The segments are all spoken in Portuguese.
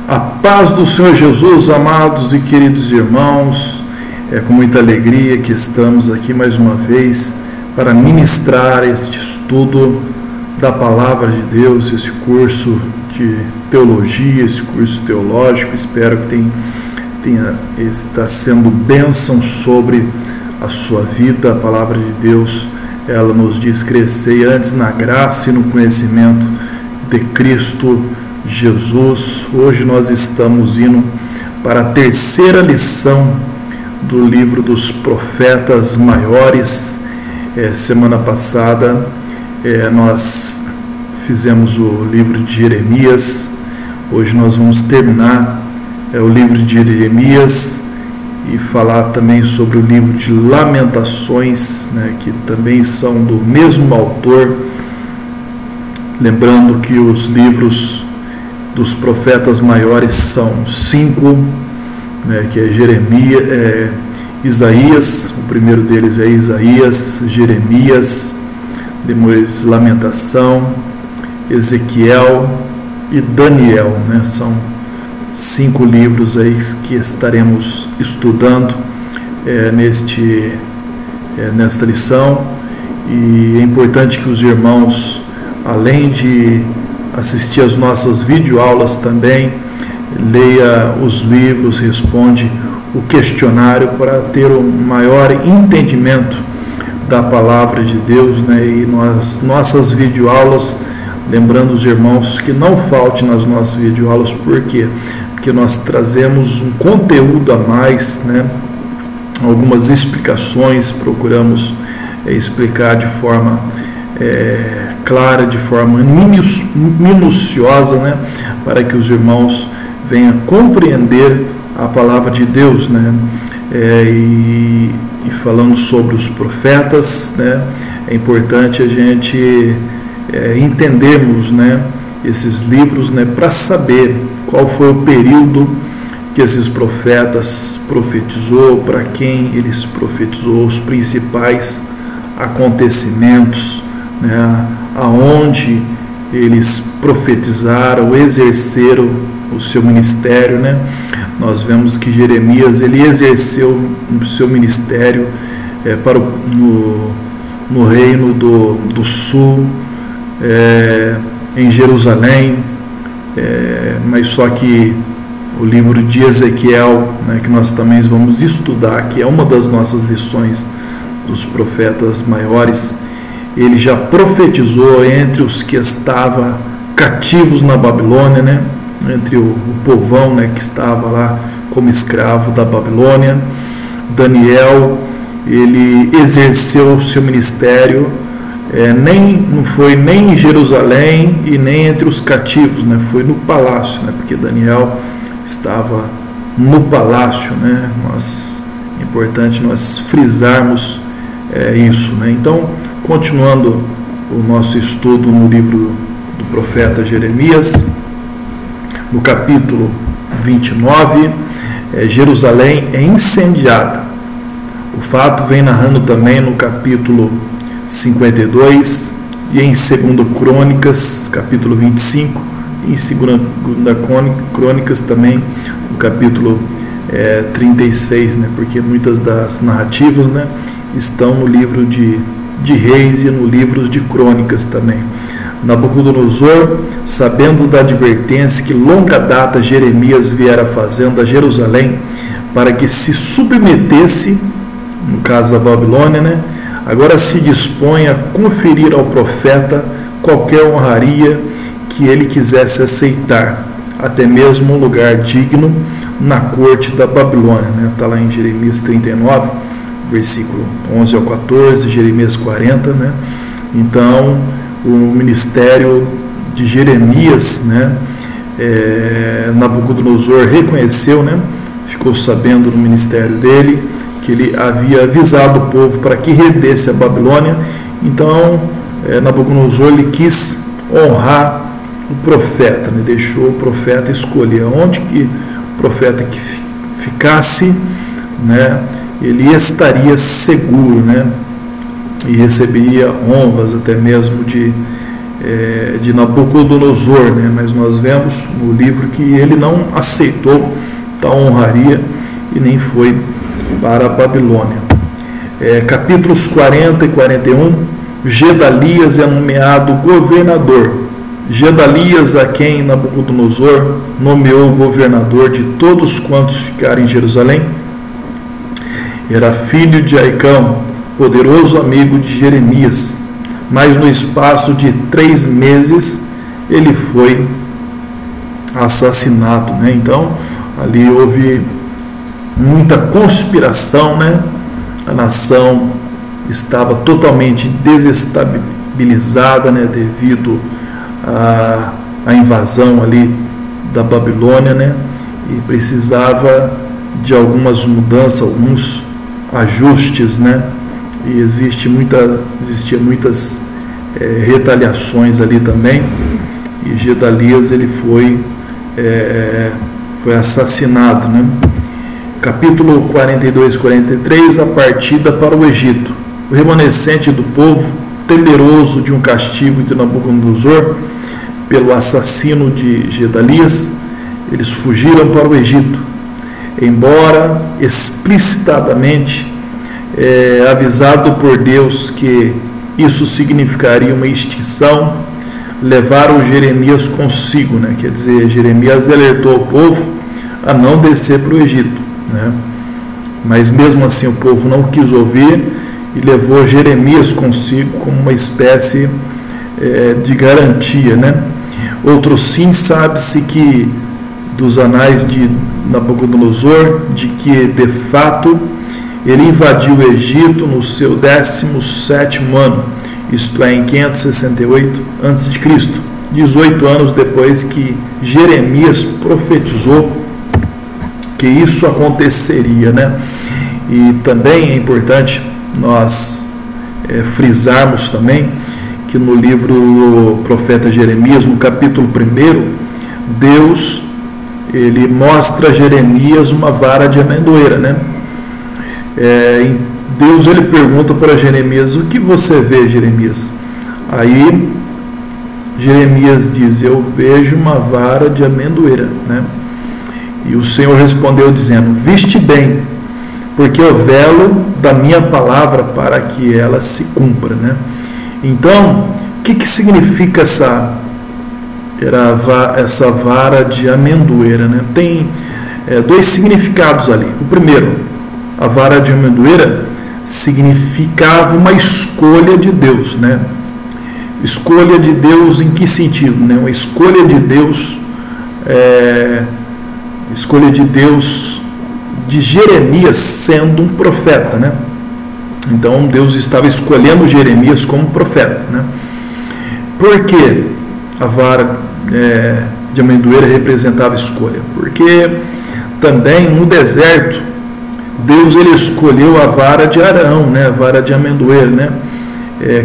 A paz do Senhor Jesus, amados e queridos irmãos, é com muita alegria que estamos aqui mais uma vez para ministrar este estudo da Palavra de Deus, esse curso de teologia, esse curso teológico. Espero que está sendo bênção sobre a sua vida. A Palavra de Deus, ela nos diz: crescei antes na graça e no conhecimento de Cristo Jesus. Hoje nós estamos indo para a terceira lição do livro dos profetas maiores. Semana passada nós fizemos o livro de Jeremias. Hoje nós vamos terminar o livro de Jeremias e falar também sobre o livro de Lamentações, que também são do mesmo autor. Lembrando que os livros dos profetas maiores são 5, que é Jeremias, Isaías, o primeiro deles é Isaías, Jeremias, depois Lamentação, Ezequiel e Daniel, são 5 livros aí que estaremos estudando nesta lição. E é importante que os irmãos, além de assistir às nossas videoaulas, também leia os livros, responde o questionário para ter um maior entendimento da Palavra de Deus, E nas nossas videoaulas, lembrando os irmãos que não falte nas nossas videoaulas. Por quê? Porque nós trazemos um conteúdo a mais, algumas explicações, procuramos explicar de forma clara, de forma minuciosa, para que os irmãos venham compreender a Palavra de Deus, e falando sobre os profetas, é importante a gente entendermos, esses livros, para saber qual foi o período que esses profetas profetizou, para quem eles profetizou, os principais acontecimentos, aonde eles profetizaram, exerceram o seu ministério, Nós vemos que Jeremias, ele exerceu o seu ministério no reino do sul, em Jerusalém, mas só que o livro de Ezequiel, que nós também vamos estudar, que é uma das nossas lições dos profetas maiores, ele já profetizou entre os que estavam cativos na Babilônia, entre o povão, que estava lá como escravo da Babilônia. Daniel, ele exerceu o seu ministério, não foi nem em Jerusalém e nem entre os cativos, foi no palácio, porque Daniel estava no palácio, É importante nós frisarmos isso, Então, continuando o nosso estudo no livro do profeta Jeremias, no capítulo 29, Jerusalém é incendiada. O fato vem narrando também no capítulo 52 e em 2 Crônicas, capítulo 25, e em 2 Crônicas também, no capítulo 36, porque muitas das narrativas, estão no livro de Reis e no livro de Crônicas também. Nabucodonosor, sabendo da advertência que longa data Jeremias viera fazendo a Jerusalém para que se submetesse, no caso da Babilônia, agora se dispõe a conferir ao profeta qualquer honraria que ele quisesse aceitar, até mesmo um lugar digno na corte da Babilônia. Está lá em Jeremias 39, versículo 11 ao 14, Jeremias 40. Então, o ministério de Jeremias, Nabucodonosor reconheceu, ficou sabendo no ministério dele que ele havia avisado o povo para que rendesse a Babilônia. Então, Nabucodonosor, ele quis honrar o profeta, deixou o profeta escolher onde que o profeta que ficasse, ele estaria seguro, e receberia honras até mesmo de de Nabucodonosor, né? Mas nós vemos no livro que ele não aceitou tal honraria e nem foi para a Babilônia. Capítulos 40 e 41, Gedalias é nomeado governador. Gedalias, a quem Nabucodonosor nomeou governador de todos quantos ficaram em Jerusalém, era filho de Aicão, poderoso amigo de Jeremias, mas no espaço de 3 meses ele foi assassinado, né? Então ali houve muita conspiração, né? A nação estava totalmente desestabilizada, né? Devido à invasão ali da Babilônia, né? E precisava de algumas mudanças, alguns ajustes, né? E existiam muitas retaliações ali também, e Gedalias ele foi assassinado, né? Capítulo 42 e 43, a partida para o Egito. O remanescente do povo, temeroso de um castigo de Nabucodonosor pelo assassino de Gedalias, eles fugiram para o Egito, embora explicitamente avisado por Deus que isso significaria uma extinção. Levaram Jeremias consigo, né? Quer dizer, Jeremias alertou o povo a não descer para o Egito, né? Mas mesmo assim o povo não quis ouvir e levou Jeremias consigo como uma espécie de garantia, né? Outro sim, sabe-se que dos anais de Nabucodonosor, de que de fato ele invadiu o Egito no seu 17º ano, isto é, em 568 a.C., 18 anos depois que Jeremias profetizou que isso aconteceria, né? E também é importante nós frisarmos também que no livro do profeta Jeremias, no capítulo 1, Deus ele mostra a Jeremias uma vara de amendoeira, né? Deus ele pergunta para Jeremias: o que você vê, Jeremias? Aí Jeremias diz: eu vejo uma vara de amendoeira, né? E o Senhor respondeu dizendo: viste bem, porque eu velo da minha palavra para que ela se cumpra, né? Então, o que significa essa vara de amendoeira, né? Tem 2 significados ali. O primeiro, a vara de amendoeira significava uma escolha de Deus, né? Escolha de Deus em que sentido, né? Uma escolha de Deus, de Jeremias sendo um profeta, né? Então Deus estava escolhendo Jeremias como profeta, né? Por que a vara de amendoeira representava escolha? Porque também no deserto Deus ele escolheu a vara de Arão, né? A vara de amendoeira, né?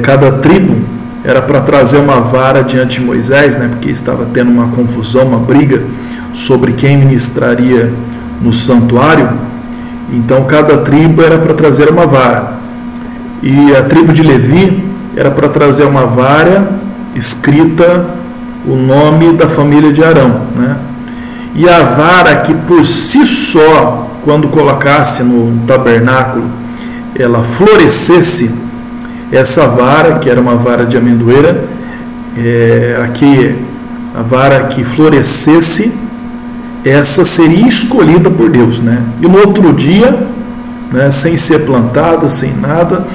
Cada tribo era para trazer uma vara diante de Moisés, né? Porque estava tendo uma confusão, uma briga sobre quem ministraria no santuário. Então cada tribo era para trazer uma vara, e a tribo de Levi era para trazer uma vara escrita o nome da família de Arão, né? E a vara que por si só, quando colocasse no tabernáculo, ela florescesse, essa vara, que era uma vara de amendoeira, aqui a vara que florescesse, essa seria escolhida por Deus, né? E no outro dia, né, sem ser plantada, sem nada,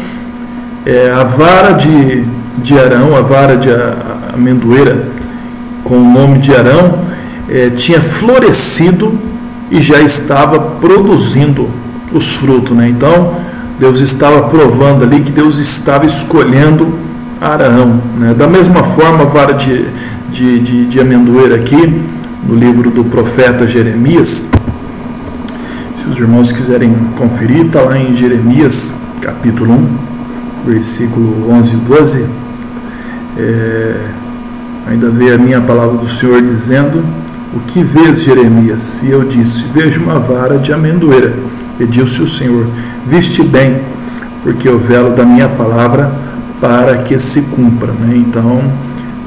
a vara de Arão, a vara de amendoeira com o nome de Arão, tinha florescido e já estava produzindo os frutos, né? Então Deus estava provando ali que Deus estava escolhendo Arão, né? Da mesma forma, a vara de amendoeira aqui no livro do profeta Jeremias, se os irmãos quiserem conferir, está lá em Jeremias capítulo 1, versículo 11 e 12. Ainda veio a minha palavra do Senhor dizendo: o que vês, Jeremias? E eu disse: vejo uma vara de amendoeira. E disse o Senhor: viste bem, porque eu velo da minha palavra para que se cumpra, né? Então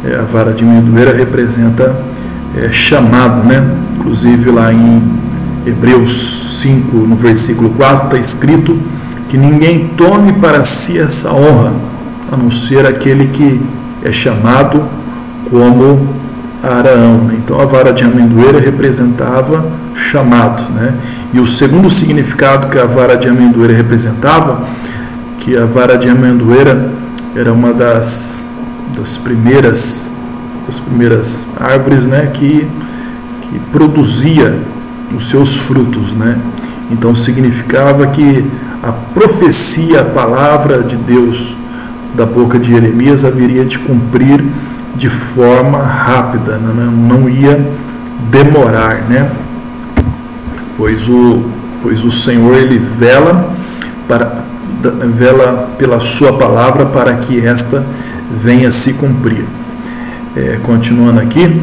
A vara de amendoeira representa chamado, né? Inclusive lá em Hebreus 5, no versículo 4, está escrito que ninguém tome para si essa honra, a não ser aquele que é chamado como Araão. Então a vara de amendoeira representava chamado, né? E o segundo significado que a vara de amendoeira representava, que a vara de amendoeira era uma das primeiras árvores, né, que produzia os seus frutos, né? Então significava que a profecia, a palavra de Deus da boca de Jeremias haveria de cumprir de forma rápida, né? Não ia demorar, né? Pois o Senhor, ele vela pela sua palavra para que esta venha se cumprir. Continuando aqui,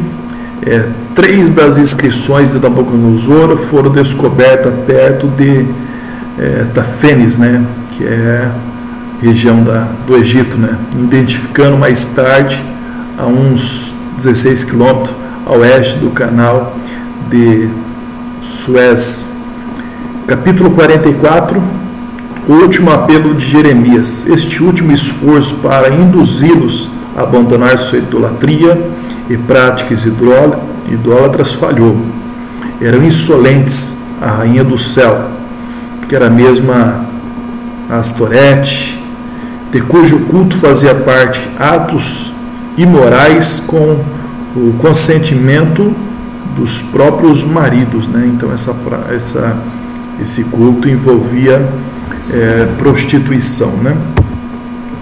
3 das inscrições de Nabucodonosor foram descobertas perto de Tafenes, né, que é região do Egito, né, identificando mais tarde a uns 16 quilômetros a oeste do canal de Suez. Capítulo 44, o último apelo de Jeremias. Este último esforço para induzi-los a abandonar sua idolatria e práticas idólatras falhou. Eram insolentes a rainha do céu, que era a mesma Astorete, de cujo culto fazia parte atos imorais com o consentimento dos próprios maridos, né? Então esse culto envolvia prostituição, né?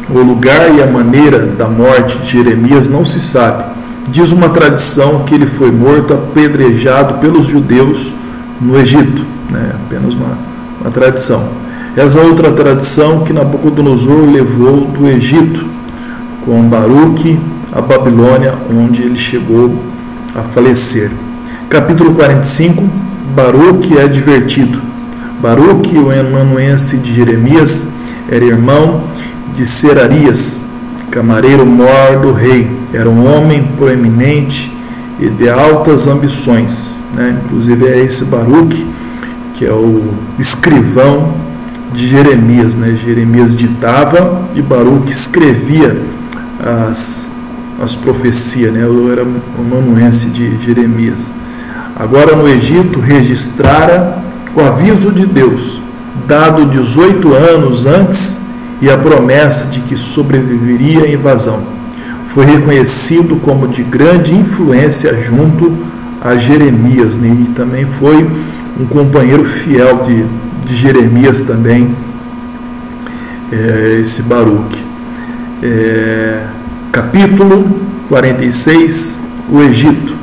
O lugar e a maneira da morte de Jeremias não se sabe. Diz uma tradição que ele foi morto apedrejado pelos judeus no Egito, né? Apenas uma tradição. Essa outra tradição que Nabucodonosor levou do Egito com Baruque a Babilônia, onde ele chegou a falecer. Capítulo 45, Baruque é advertido. Baruque, o amanuense de Jeremias, era irmão de Serarias, camareiro-mor do rei. Era um homem proeminente e de altas ambições, né? Inclusive é esse Baruque que é o escrivão de Jeremias, né? Jeremias ditava e Baruque escrevia as profecias, né? Eu era um amanuense de Jeremias. Agora no Egito registrara o aviso de Deus, dado 18 anos antes, e a promessa de que sobreviveria à invasão. Foi reconhecido como de grande influência junto a Jeremias, né? E também foi um companheiro fiel de Jeremias também, esse Baruque. Capítulo 46, o Egito.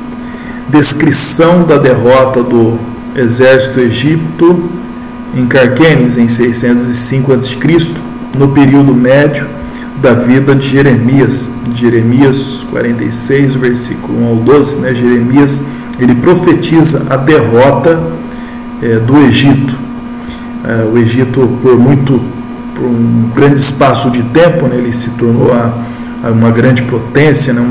Descrição da derrota do exército egípcio em Carquemes em 605 a.C., no período médio da vida de Jeremias. Jeremias 46, versículo 1 ao 12, né? Jeremias, ele profetiza a derrota do Egito. O Egito, por um grande espaço de tempo, né, ele se tornou uma grande potência, né,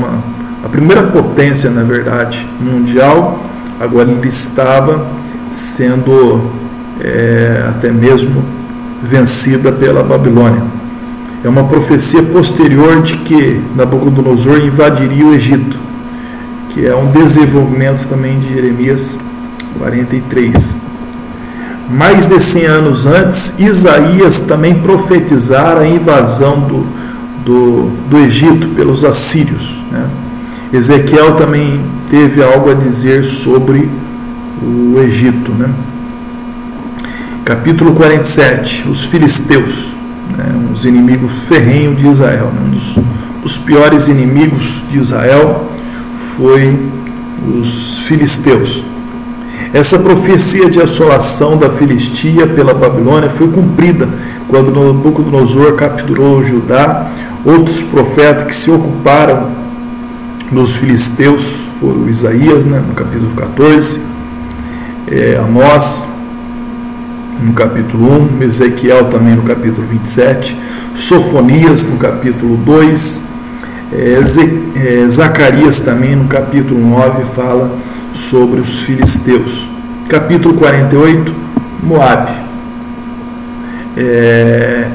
a primeira potência, na verdade, mundial. Agora ele estava sendo até mesmo vencida pela Babilônia. É uma profecia posterior de que Nabucodonosor invadiria o Egito, que é um desenvolvimento também de Jeremias 43. Mais de 100 anos antes, Isaías também profetizara a invasão do Egito pelos assírios, né? Ezequiel também teve algo a dizer sobre o Egito, né? Capítulo 47, os filisteus, né? Os inimigos ferrenhos de Israel, né? Um dos piores inimigos de Israel foi os filisteus. Essa profecia de assolação da Filistia pela Babilônia foi cumprida quando Nabucodonosor capturou Judá. Outros profetas que se ocuparam dos filisteus foram Isaías, né, no capítulo 14, Amós no capítulo 1, Ezequiel também no capítulo 27, Sofonias no capítulo 2, Zacarias também no capítulo 9 fala sobre os filisteus. Capítulo 48, Moabe. É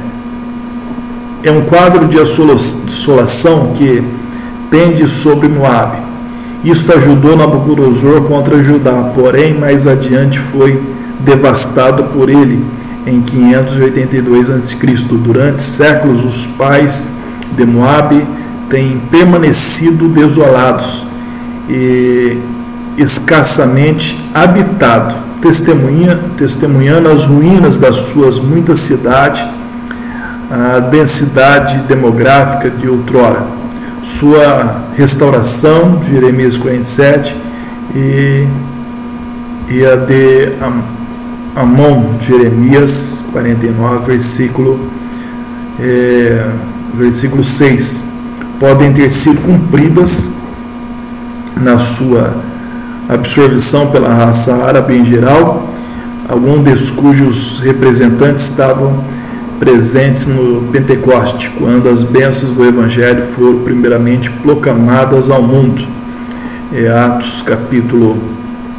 um quadro de assolação que pende sobre Moabe. Isto ajudou Nabucodonosor contra Judá, porém mais adiante foi devastado por ele em 582 a.C. Durante séculos os pais de Moabe têm permanecido desolados e escassamente habitado, testemunhando as ruínas das suas muitas cidades, a densidade demográfica de outrora, sua restauração, Jeremias 47, e a de Amon, Jeremias 49, versículo 6, podem ter sido cumpridas na sua absorção pela raça árabe em geral, alguns dos cujos representantes estavam presentes no Pentecoste, quando as bênçãos do Evangelho foram primeiramente proclamadas ao mundo. Atos capítulo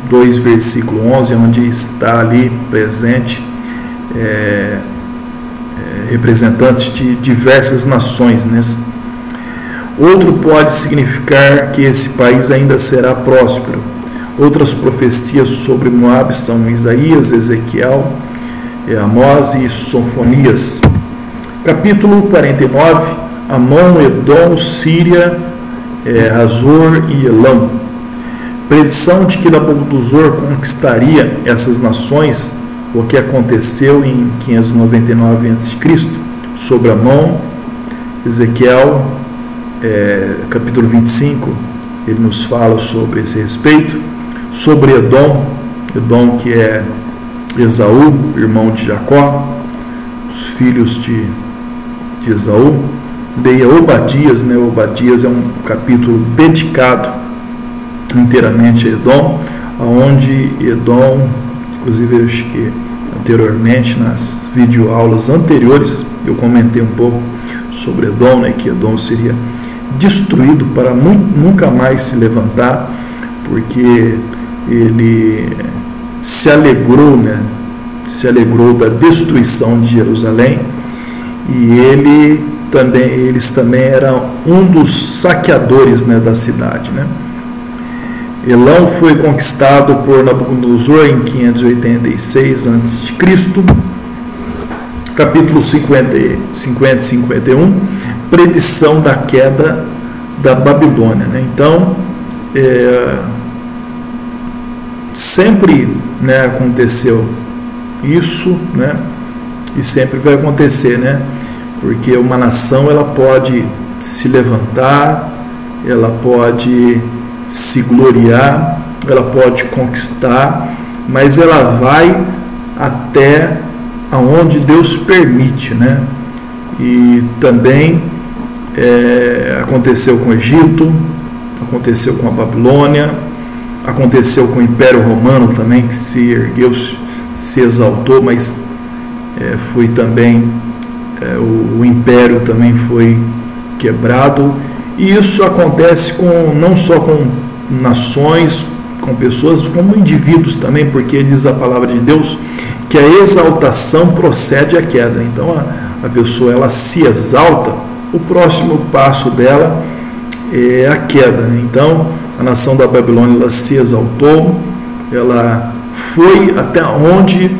2, versículo 11, onde está ali presente representantes de diversas nações, né? Outro pode significar que esse país ainda será próspero. Outras profecias sobre Moabe são Isaías, Ezequiel, Amós e Sofonias. Capítulo 49, Amon, Edom, Síria, Hazor e Elão. Predição de que Nabucodonosor conquistaria essas nações, o que aconteceu em 599 a.C., sobre Amon. Ezequiel, capítulo 25, ele nos fala sobre esse respeito. Sobre Edom, que é Esaú, irmão de Jacó, os filhos de Esaú. Dei a Obadias, né? Obadias é um capítulo dedicado inteiramente a Edom, onde Edom, inclusive eu acho que anteriormente, nas videoaulas anteriores, eu comentei um pouco sobre Edom, né? Que Edom seria destruído para nunca mais se levantar, porque ele se alegrou, né? Se alegrou da destruição de Jerusalém, e eles também eram um dos saqueadores, né, da cidade, né? Elão foi conquistado por Nabucodonosor em 586 a.C., capítulo 50 e 51, predição da queda da Babilônia, né? Então, sempre, né, aconteceu isso, né? E sempre vai acontecer, né? Porque uma nação, ela pode se levantar, ela pode se gloriar, ela pode conquistar, mas ela vai até aonde Deus permite, né? E também aconteceu com o Egito, aconteceu com a Babilônia, aconteceu com o Império Romano também, que se ergueu, se exaltou, mas foi também o império também foi quebrado. E isso acontece não só com nações, com pessoas, como indivíduos também, porque diz a palavra de Deus que a exaltação procede à queda. Então a pessoa, ela se exalta, o próximo passo dela é a queda, né? Então a nação da Babilônia, ela se exaltou, ela foi até onde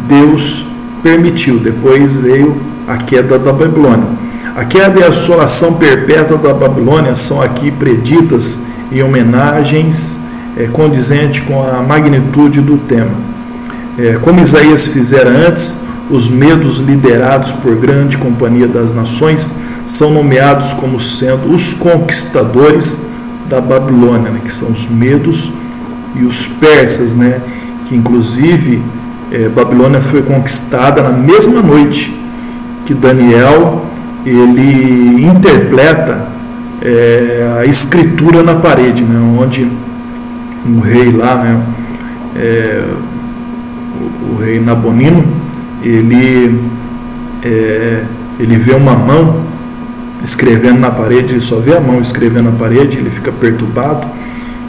Deus permitiu. Depois veio a queda da Babilônia. A queda e a assolação perpétua da Babilônia são aqui preditas em homenagens condizente com a magnitude do tema. Como Isaías fizera antes, os medos liderados por grande companhia das nações são nomeados como sendo os conquistadores da Babilônia, né, que são os medos e os persas, né, que inclusive Babilônia foi conquistada na mesma noite que Daniel ele interpreta a escritura na parede, né, onde um rei lá, né, o rei Nabonino, ele vê uma mão escrevendo na parede, ele só vê a mão escrevendo na parede, ele fica perturbado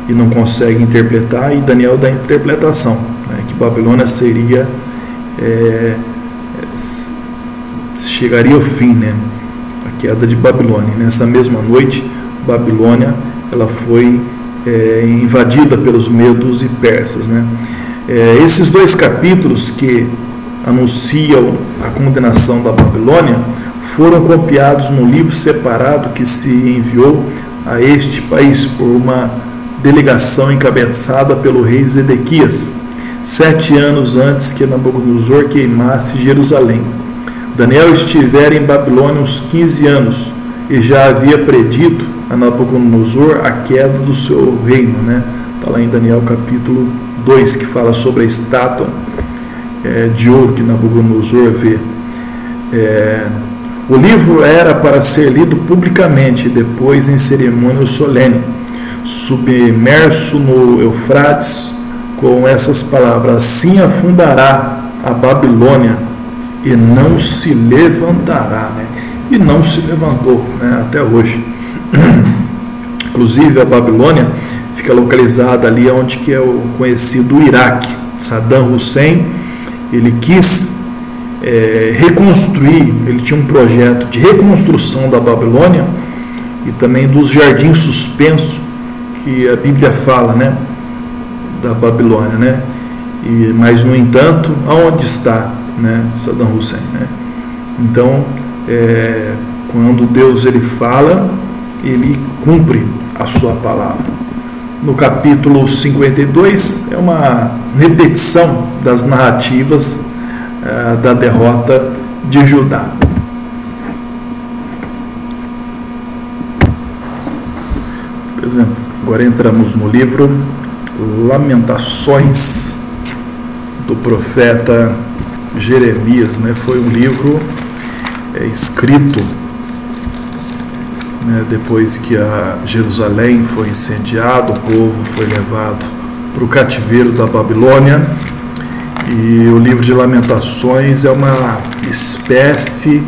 e não consegue interpretar, e Daniel dá a interpretação, né, que Babilônia seria, chegaria ao fim, né, a queda de Babilônia. Nessa mesma noite, Babilônia ela foi invadida pelos medos e persas, né. Esses dois capítulos que anunciam a condenação da Babilônia foram copiados no livro separado que se enviou a este país por uma delegação encabeçada pelo rei Zedequias, 7 anos antes que Nabucodonosor queimasse Jerusalém. Daniel estivera em Babilônia uns 15 anos e já havia predito a Nabucodonosor a queda do seu reino, né? Está lá em Daniel capítulo 2, que fala sobre a estátua de ouro que Nabucodonosor vê. O livro era para ser lido publicamente, depois em cerimônia solene, submerso no Eufrates, com essas palavras: assim afundará a Babilônia e não se levantará, né? E não se levantou, né, até hoje. Inclusive a Babilônia fica localizada ali onde que é o conhecido Iraque. Saddam Hussein, ele quis reconstruir, ele tinha um projeto de reconstrução da Babilônia e também dos jardins suspensos que a Bíblia fala, né, da Babilônia, né? Mas no entanto, aonde está, né, Saddam Hussein, né? Então, quando Deus ele fala, ele cumpre a sua palavra. No capítulo 52 é uma repetição das narrativas da derrota de Judá. Por exemplo, agora entramos no livro Lamentações do profeta Jeremias, né? Foi um livro escrito, né, depois que a Jerusalém foi incendiado, o povo foi levado para o cativeiro da Babilônia. E o livro de Lamentações é uma espécie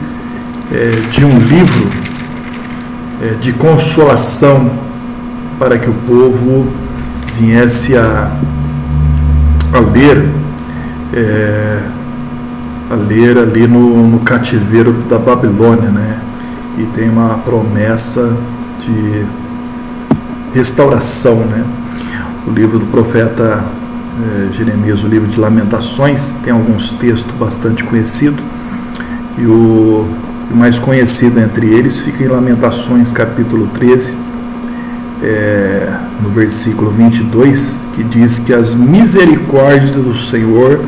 de um livro de consolação para que o povo viesse a ler ali no cativeiro da Babilônia, né? E tem uma promessa de restauração, né? O livro do profeta Jeremias, o livro de Lamentações, tem alguns textos bastante conhecidos, e o mais conhecido entre eles fica em Lamentações capítulo 13, no versículo 22, que diz que as misericórdias do Senhor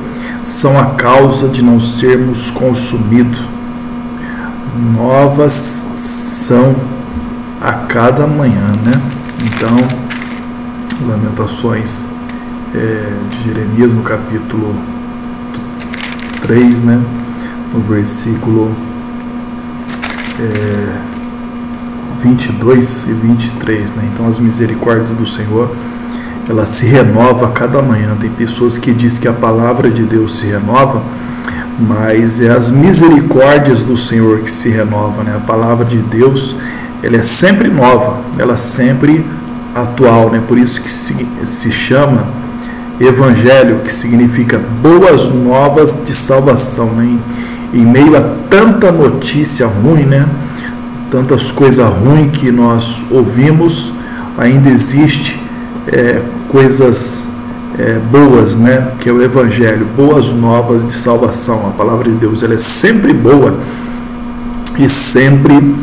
são a causa de não sermos consumidos, novas são a cada manhã, né? Então, Lamentações de Jeremias, no capítulo 3, né, no versículo 22 e 23, né? Então as misericórdias do Senhor, ela se renova a cada manhã. Tem pessoas que dizem que a palavra de Deus se renova, mas é as misericórdias do Senhor que se renova, né? A palavra de Deus, ela é sempre nova, ela é sempre atual, né? Por isso que se chama Evangelho, que significa boas novas de salvação, né? Em meio a tanta notícia ruim, né? Tantas coisas ruins que nós ouvimos, ainda existe coisas boas, né? Que é o Evangelho, boas novas de salvação. A palavra de Deus, ela é sempre boa e sempre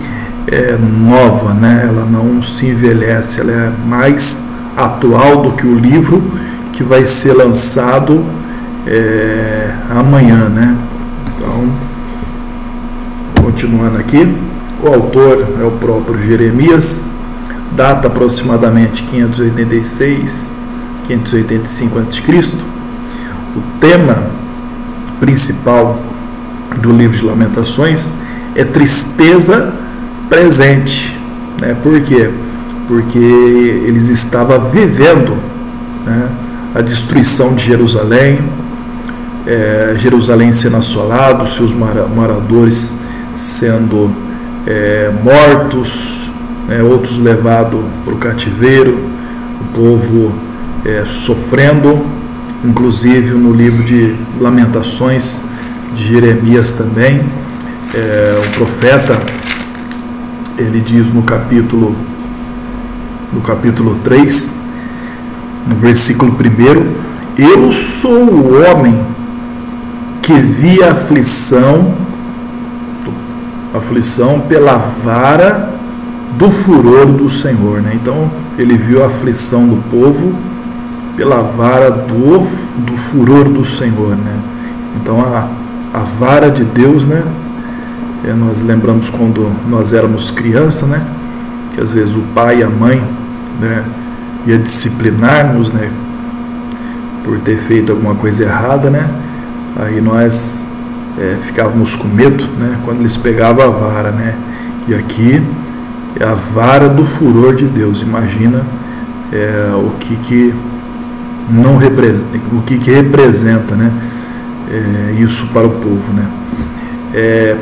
nova, né? Ela não se envelhece, ela é mais atual do que o livro que vai ser lançado amanhã, né? Então, continuando aqui, o autor é o próprio Jeremias, data aproximadamente 586, 585 a.C. O tema principal do livro de Lamentações é tristeza presente, né? Por quê? Porque eles estavam vivendo, né, a destruição de Jerusalém, Jerusalém sendo assolada, seus moradores sendo mortos, outros levados para o cativeiro, o povo sofrendo, inclusive no livro de Lamentações de Jeremias também, o profeta, ele diz no capítulo 3, no versículo 1, eu sou o homem que vi a aflição pela vara do furor do Senhor, né? Então ele viu a aflição do povo pela vara do furor do Senhor, né? Então a vara de Deus, né? Nós lembramos quando nós éramos crianças, né? Que às vezes o pai e a mãe, né, ia disciplinar-nos, né, por ter feito alguma coisa errada, né? Aí nós ficávamos com medo, né, quando eles pegavam a vara, né? E aqui é a vara do furor de Deus. Imagina o que não representa, o que representa, né? Isso para o povo, né?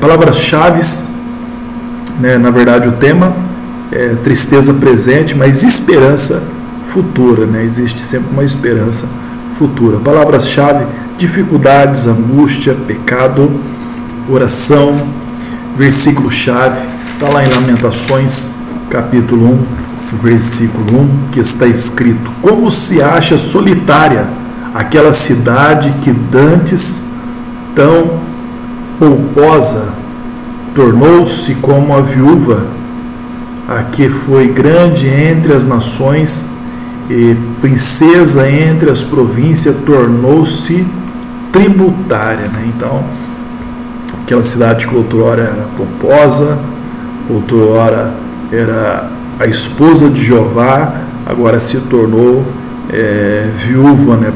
Palavras-chave, né? Na verdade o tema é tristeza presente, mas esperança futura, né? Existe sempre uma esperança futura. Palavras-chave: dificuldades, angústia, pecado, oração. Versículo-chave está lá em Lamentações, capítulo 1, versículo 1, que está escrito: como se acha solitária aquela cidade que dantes tão pouposa tornou-se como a viúva, a que foi grande entre as nações e princesa entre as províncias, tornou-se tributária, né? Então, aquela cidade que outrora era pomposa, outrora era a esposa de Jeová, agora se tornou viúva, né?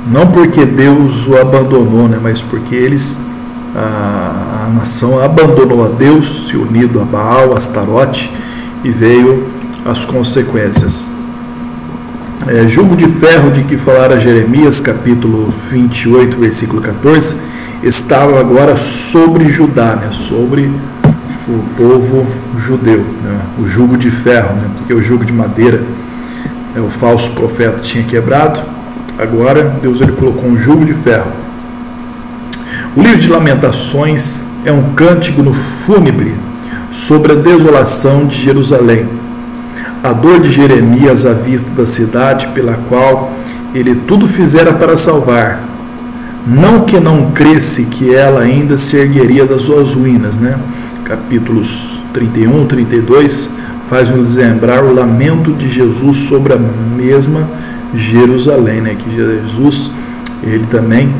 Não porque Deus o abandonou, né? Mas porque a nação abandonou a Deus, se unido a Baal, Astarote, e veio as consequências. Jugo de ferro de que falara Jeremias, capítulo 28, versículo 14, estava agora sobre Judá, né? Sobre o povo judeu, né? O jugo de ferro, né? Porque o jugo de madeira, o falso profeta tinha quebrado. Agora Deus ele colocou um jugo de ferro. O livro de Lamentações é um cântico no fúnebre sobre a desolação de Jerusalém, a dor de Jeremias à vista da cidade pela qual ele tudo fizera para salvar, não que não cresce que ela ainda se ergueria das suas ruínas, né? Capítulos 31, 32 faz-nos lembrar o lamento de Jesus sobre a mesma Jerusalém, né? Que Jesus, ele também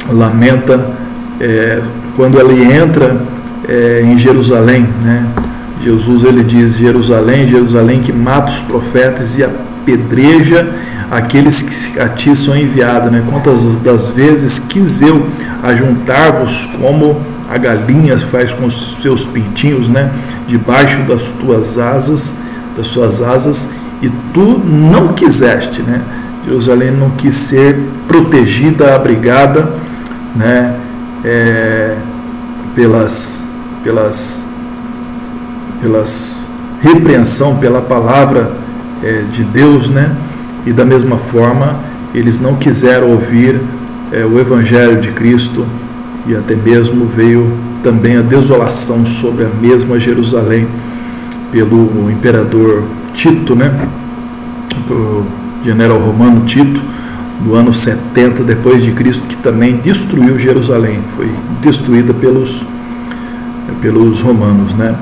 lamenta quando ele entra em Jerusalém, né? Jesus ele diz: Jerusalém, Jerusalém, que mata os profetas e apedreja aqueles que a ti são enviados, né? Quantas das vezes quis eu ajuntar-vos como a galinha faz com os seus pintinhos, né? Debaixo das tuas asas, das suas asas, e tu não quiseste, né? Jerusalém não quis ser protegida, abrigada, né? Pelas repreensão, pela palavra de Deus, né? E da mesma forma eles não quiseram ouvir o Evangelho de Cristo, e até mesmo veio também a desolação sobre a mesma Jerusalém pelo imperador Tito, né? O general romano Tito, no ano 70 depois de Cristo, que também destruiu Jerusalém, foi destruída pelos romanos, né?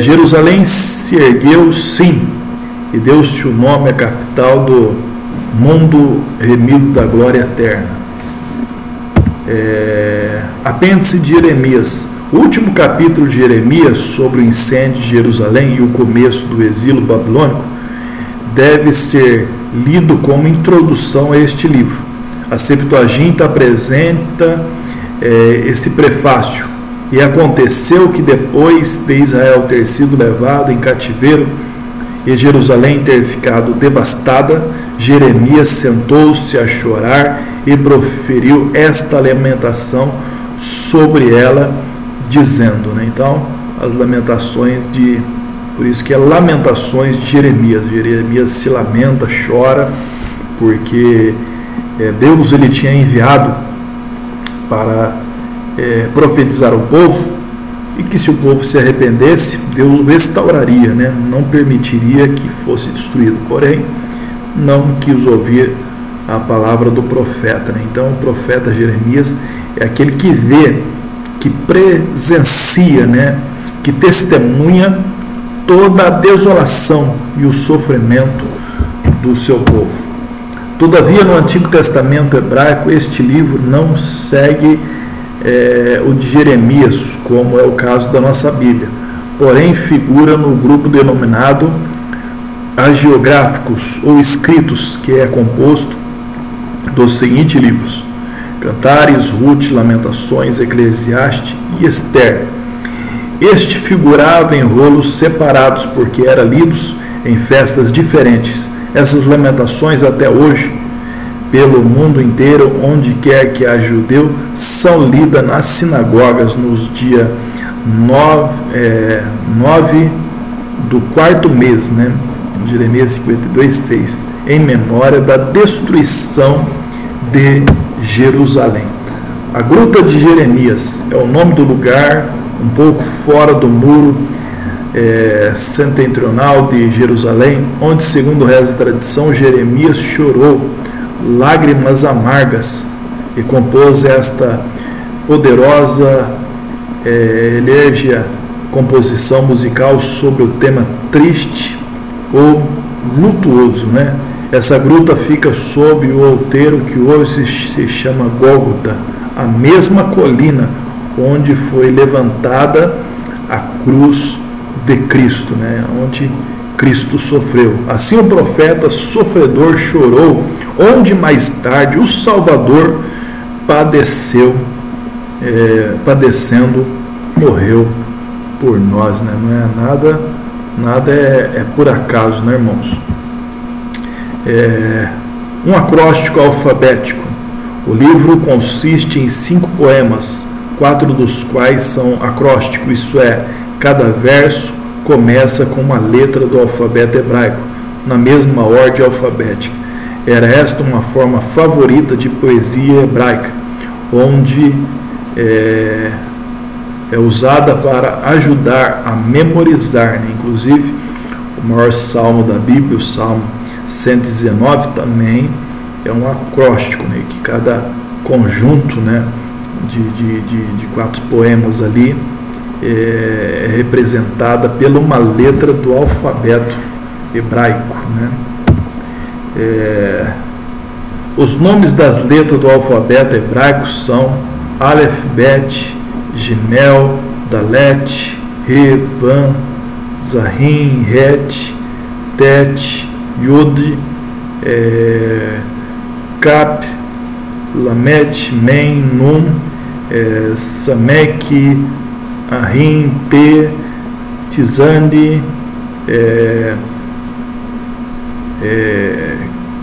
Jerusalém se ergueu, sim, e deu-se o nome à capital do mundo remido da glória eterna. Apêndice de Jeremias. O último capítulo de Jeremias sobre o incêndio de Jerusalém e o começo do exílio babilônico deve ser lido como introdução a este livro. A Septuaginta apresenta este prefácio: e aconteceu que depois de Israel ter sido levado em cativeiro e Jerusalém ter ficado devastada, Jeremias sentou-se a chorar e proferiu esta lamentação sobre ela dizendo, né? Então, as lamentações por isso que é lamentações de Jeremias. Jeremias se lamenta, chora, porque Deus ele tinha enviado para profetizar ao povo, e que se o povo se arrependesse, Deus o restauraria, né? Não permitiria que fosse destruído, porém não quis ouvir a palavra do profeta, né? Então o profeta Jeremias é aquele que vê, que presencia, né? Que testemunha toda a desolação e o sofrimento do seu povo. Todavia, no Antigo Testamento hebraico, este livro não segue o de Jeremias, como é o caso da nossa Bíblia, porém figura no grupo denominado hagiográficos ou escritos, que é composto dos seguintes livros: Cantares, Ruth, Lamentações, Eclesiastes e Esther. Este figurava em rolos separados, porque eram lidos em festas diferentes. Essas lamentações até hoje, pelo mundo inteiro, onde quer que haja judeu, são lidas nas sinagogas nos dias 9 do quarto mês, né? Jeremias 52:6, em memória da destruição de Jerusalém. A Gruta de Jeremias é o nome do lugar, um pouco fora do muro setentrional de Jerusalém, onde, segundo reza a tradição, Jeremias chorou lágrimas amargas e compôs esta poderosa elégia composição musical sobre o tema triste ou lutuoso, né? Essa gruta fica sob o outeiro que hoje se chama Gólgota, a mesma colina onde foi levantada a cruz de Cristo, né? Onde Cristo sofreu. Assim o profeta sofredor chorou, onde mais tarde o Salvador padecendo, morreu por nós, né? Não é nada é por acaso, né, irmãos? Um acróstico alfabético. O livro consiste em 5 poemas, 4 dos quais são acrósticos, isso é, cada verso começa com uma letra do alfabeto hebraico, na mesma ordem alfabética. Era esta uma forma favorita de poesia hebraica, onde é usada para ajudar a memorizar, né? Inclusive, o maior salmo da Bíblia, o Salmo 119, também é um acróstico, né? Que cada conjunto, né, de 4 poemas ali é representada pela uma letra do alfabeto hebraico, né? Os nomes das letras do alfabeto hebraico são Aleph, Bet, Gimel, Dalet, He, Van, Zahin, Het, Tet, Yod, Kaf, Lamet, Mem, Nun, Samek, Ahim, P, Tizandi,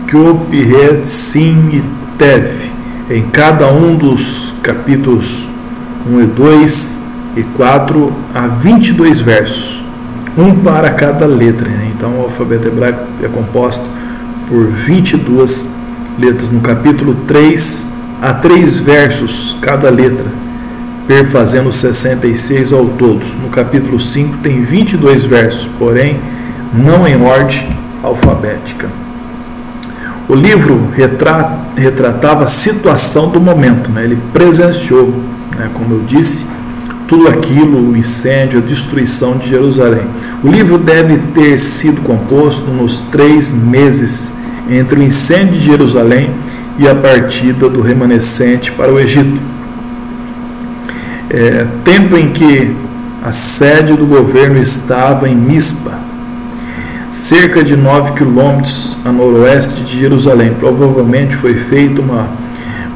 Kyop, Het, Sim e Tev. Em cada um dos capítulos 1 e 2 e 4 há 22 versos, um para cada letra, né? Então o alfabeto hebraico é composto por 22 letras. No capítulo 3 há 3 versos cada letra, perfazendo 66 ao todo. No capítulo 5 tem 22 versos, porém não em ordem alfabética. O livro retratava a situação do momento, né? Ele presenciou, né, como eu disse, tudo aquilo, o incêndio, a destruição de Jerusalém. O livro deve ter sido composto nos 3 meses entre o incêndio de Jerusalém e a partida do remanescente para o Egito. Tempo em que a sede do governo estava em Mispa, cerca de 9 quilômetros a noroeste de Jerusalém. Provavelmente foi feita uma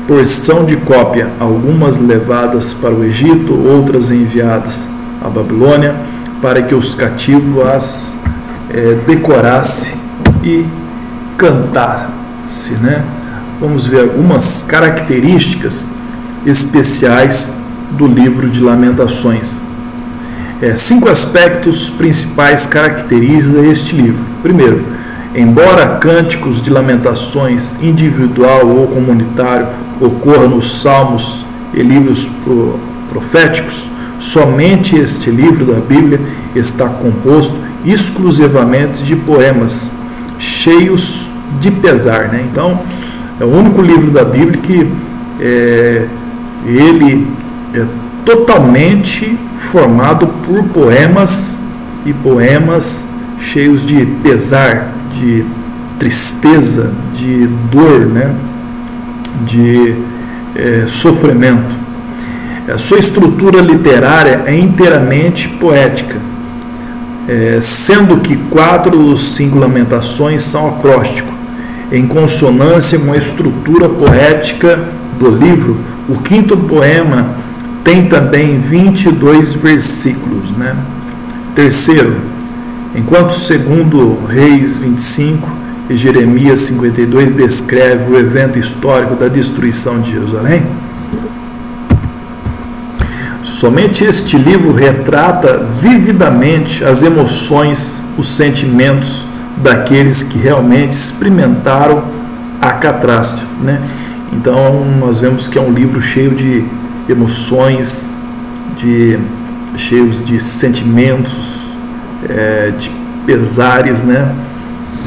porção de cópia, algumas levadas para o Egito, outras enviadas à Babilônia, para que os cativos as decorassem e cantassem, né? Vamos ver algumas características especiais do livro de Lamentações. 5 aspectos principais caracterizam este livro. Primeiro, embora cânticos de lamentações individual ou comunitário ocorram nos salmos e livros proféticos, somente este livro da Bíblia está composto exclusivamente de poemas cheios de pesar, né? Então, é o único livro da Bíblia que ele é totalmente formado por poemas, e poemas cheios de pesar, de tristeza, de dor, né? De sofrimento. A sua estrutura literária é inteiramente poética, sendo que 4 dos 5 lamentações são acróstico, em consonância com a estrutura poética do livro. O 5º poema tem também 22 versículos, né? Terceiro, enquanto segundo Reis 25 e Jeremias 52 descreve o evento histórico da destruição de Jerusalém, somente este livro retrata vividamente as emoções, os sentimentos daqueles que realmente experimentaram a catástrofe, né? Então nós vemos que é um livro cheio de emoções, cheios de sentimentos, de pesares, né?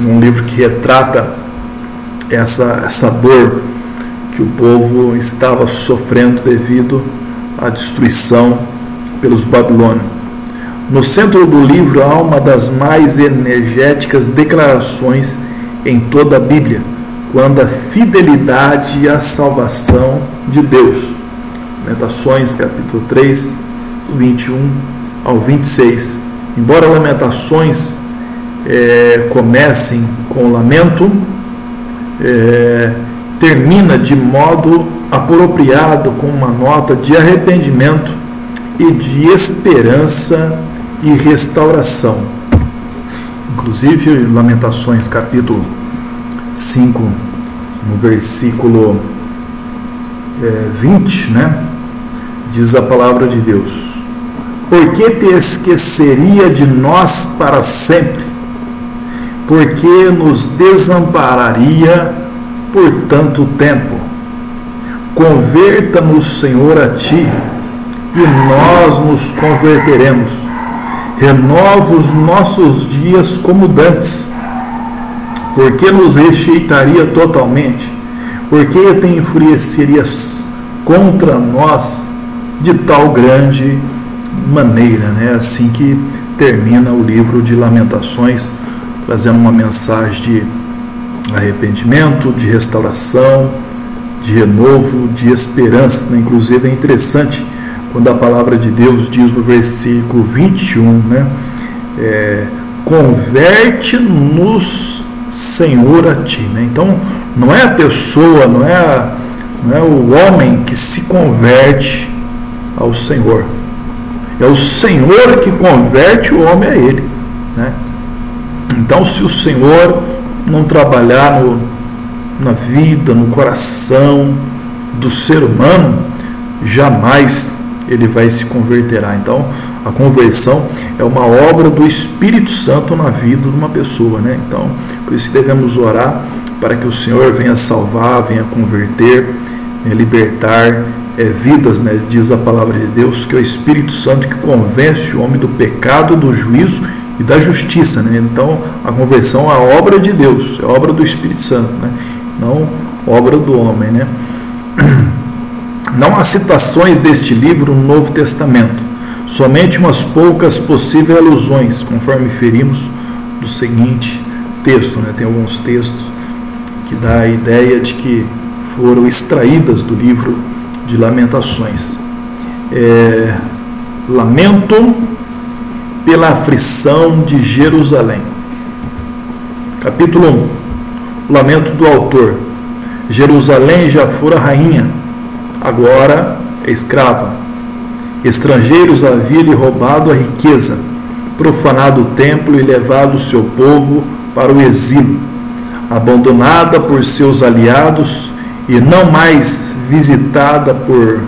Um livro que retrata essa dor que o povo estava sofrendo devido à destruição pelos babilônios. No centro do livro há uma das mais energéticas declarações em toda a Bíblia, quando a fidelidade e a salvação de Deus. Lamentações, capítulo 3, do 21 ao 26. Embora Lamentações comecem com lamento, termina de modo apropriado com uma nota de arrependimento e de esperança e restauração. Inclusive, Lamentações, capítulo 5, no versículo 20, né? Diz a palavra de Deus: por que te esqueceria de nós para sempre? Por que nos desampararia por tanto tempo? Converta-nos, Senhor, a Ti, e nós nos converteremos. Renova os nossos dias como dantes. Por que nos rejeitaria totalmente? Por que te enfurecierias contra nós de tal grande maneira, né? Assim que termina o livro de Lamentações, trazendo uma mensagem de arrependimento, de restauração, de renovo, de esperança, né? Inclusive é interessante quando a palavra de Deus diz no versículo 21, né? Converte-nos, Senhor, a Ti, né? Então não é a pessoa, não é o homem que se converte ao Senhor, é o Senhor que converte o homem a Ele, né? Então, se o Senhor não trabalhar na vida, no coração do ser humano, jamais ele vai se converterá. Então, a conversão é uma obra do Espírito Santo na vida de uma pessoa, né? Então, por isso devemos orar para que o Senhor venha salvar, venha converter, venha libertar vidas, né? Diz a palavra de Deus que é o Espírito Santo que convence o homem do pecado, do juízo e da justiça, né? Então, a conversão é a obra de Deus, é a obra do Espírito Santo, né? Não obra do homem, né? Não há citações deste livro no Novo Testamento, somente umas poucas possíveis alusões, conforme ferimos do seguinte texto, né? Tem alguns textos que dá a ideia de que foram extraídas do livro de Lamentações. Lamento pela aflição de Jerusalém. Capítulo 1. O lamento do autor. Jerusalém já fora rainha, agora é escrava. Estrangeiros haviam-lhe roubado a riqueza, profanado o templo e levado o seu povo para o exílio. Abandonada por seus aliados e não mais visitada por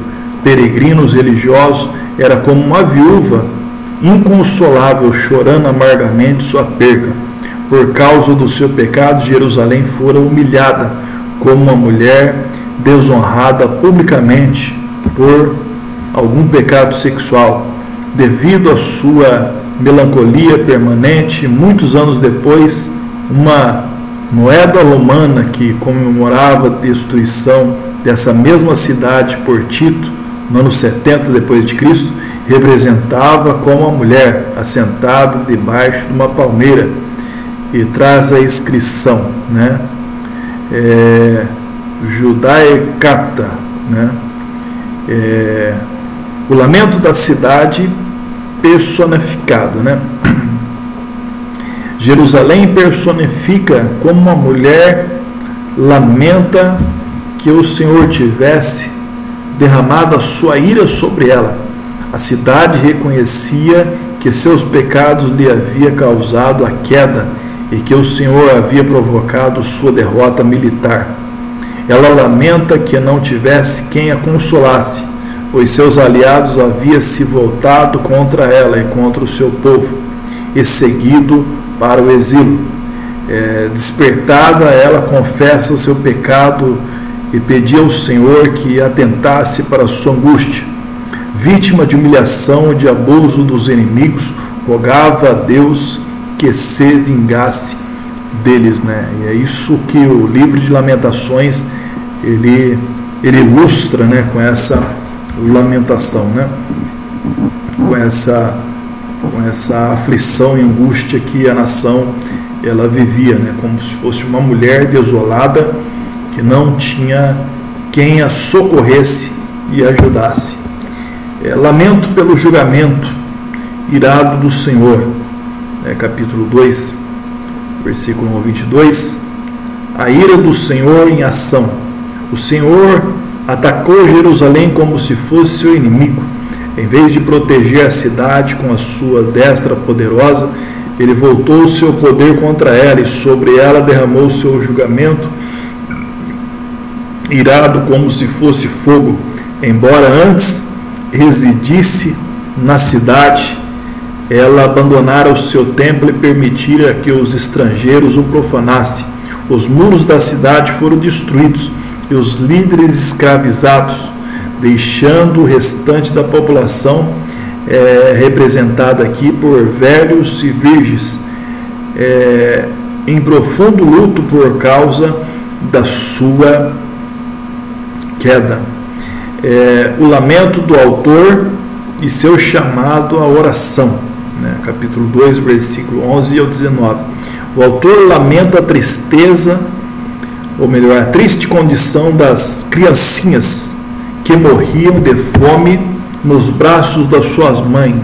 peregrinos religiosos, era como uma viúva inconsolável, chorando amargamente sua perca. Por causa do seu pecado, Jerusalém fora humilhada como uma mulher desonrada publicamente por algum pecado sexual. Devido à sua melancolia permanente, muitos anos depois, uma moeda romana que comemorava a destruição dessa mesma cidade por Tito, no ano 70 depois de Cristo, representava como uma mulher assentada debaixo de uma palmeira, e traz a inscrição, né? Judaicata, né? O lamento da cidade personificado, né? Jerusalém personifica como uma mulher lamenta que o Senhor tivesse derramado a sua ira sobre ela. A cidade reconhecia que seus pecados lhe havia causado a queda e que o Senhor havia provocado sua derrota militar. Ela lamenta que não tivesse quem a consolasse, pois seus aliados haviam se voltado contra ela e contra o seu povo, e seguido para o exílio. Despertada, ela confessa seu pecado e pedia ao Senhor que atentasse para sua angústia. Vítima de humilhação e de abuso dos inimigos, rogava a Deus que se vingasse deles, né? E é isso que o livro de Lamentações ele ilustra, né, com essa lamentação, né? Com essa aflição e angústia que a nação ela vivia, né? Como se fosse uma mulher desolada que não tinha quem a socorresse e ajudasse. Lamento pelo julgamento irado do Senhor, capítulo 2, versículo 22. A ira do Senhor em ação. O Senhor atacou Jerusalém como se fosse seu inimigo. Em vez de proteger a cidade com a sua destra poderosa, ele voltou o seu poder contra ela e sobre ela derramou o seu julgamento, irado como se fosse fogo. Embora antes residisse na cidade, ela abandonara o seu templo e permitira que os estrangeiros o profanassem. Os muros da cidade foram destruídos e os líderes escravizados, deixando o restante da população representada aqui por velhos e virgens, em profundo luto por causa da sua queda. O lamento do autor e seu chamado à oração, né? Capítulo 2, versículo 11 ao 19. O autor lamenta a tristeza, ou melhor, a triste condição das criancinhas que morriam de fome nos braços das suas mães.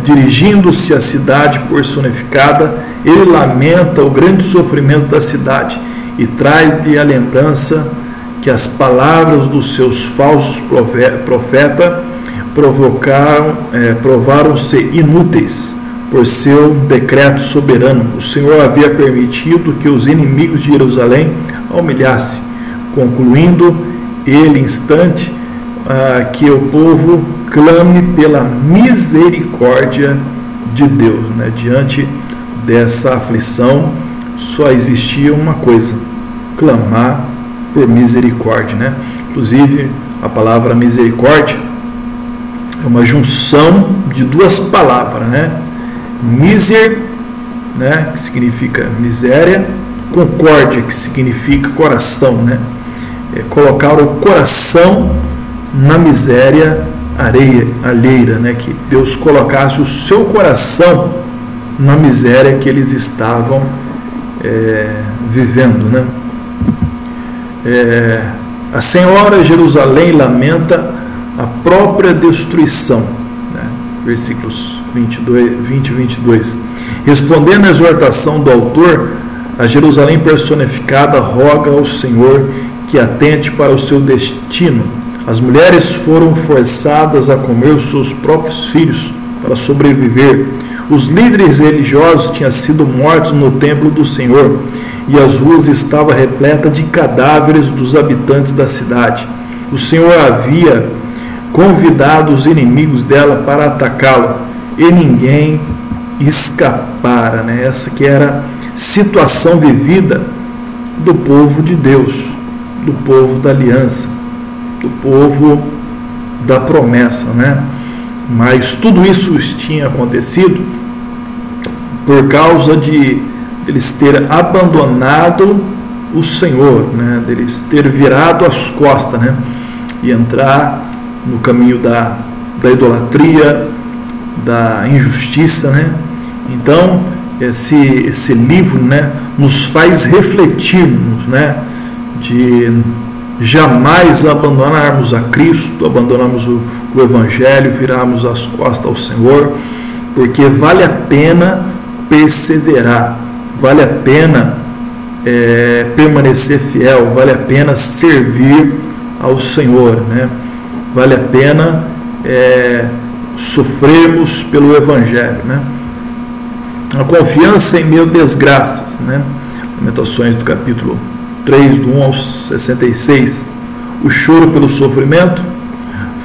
Dirigindo-se à cidade personificada, ele lamenta o grande sofrimento da cidade e traz-lhe a lembrança que as palavras dos seus falsos profetas provaram-se inúteis por seu decreto soberano. O Senhor havia permitido que os inimigos de Jerusalém a humilhassem, concluindo ele instante que o povo clame pela misericórdia de Deus, né? Diante dessa aflição só existia uma coisa: clamar por misericórdia, né? Inclusive a palavra misericórdia é uma junção de duas palavras, né? Miser, né, que significa miséria, concórdia, que significa coração, né? Colocar o coração na miséria alheira, né? Que Deus colocasse o seu coração na miséria que eles estavam vivendo, né? A Senhora Jerusalém lamenta a própria destruição, né? Versículos 20 e 22. Respondendo à exortação do autor, a Jerusalém personificada roga ao Senhor que atente para o seu destino. As mulheres foram forçadas a comer os seus próprios filhos para sobreviver. Os líderes religiosos tinham sido mortos no templo do Senhor e as ruas estavam repletas de cadáveres dos habitantes da cidade. O Senhor havia convidado os inimigos dela para atacá-la e ninguém escapara, né? Essa que era a situação vivida do povo de Deus, do povo da aliança, do povo da promessa, né? Mas tudo isso tinha acontecido por causa de eles terem abandonado o Senhor, né? Deles terem virado as costas, né? E entrar no caminho da idolatria, da injustiça, né? Então esse livro, né, nos faz refletirmos, né, de jamais abandonarmos a Cristo, abandonarmos o Evangelho, virarmos as costas ao Senhor, porque vale a pena perseverar, vale a pena permanecer fiel, vale a pena servir ao Senhor, né? Vale a pena sofrermos pelo Evangelho, né? A confiança em meio a desgraças, né? Lamentações do capítulo 3, do 1 ao 66. O choro pelo sofrimento,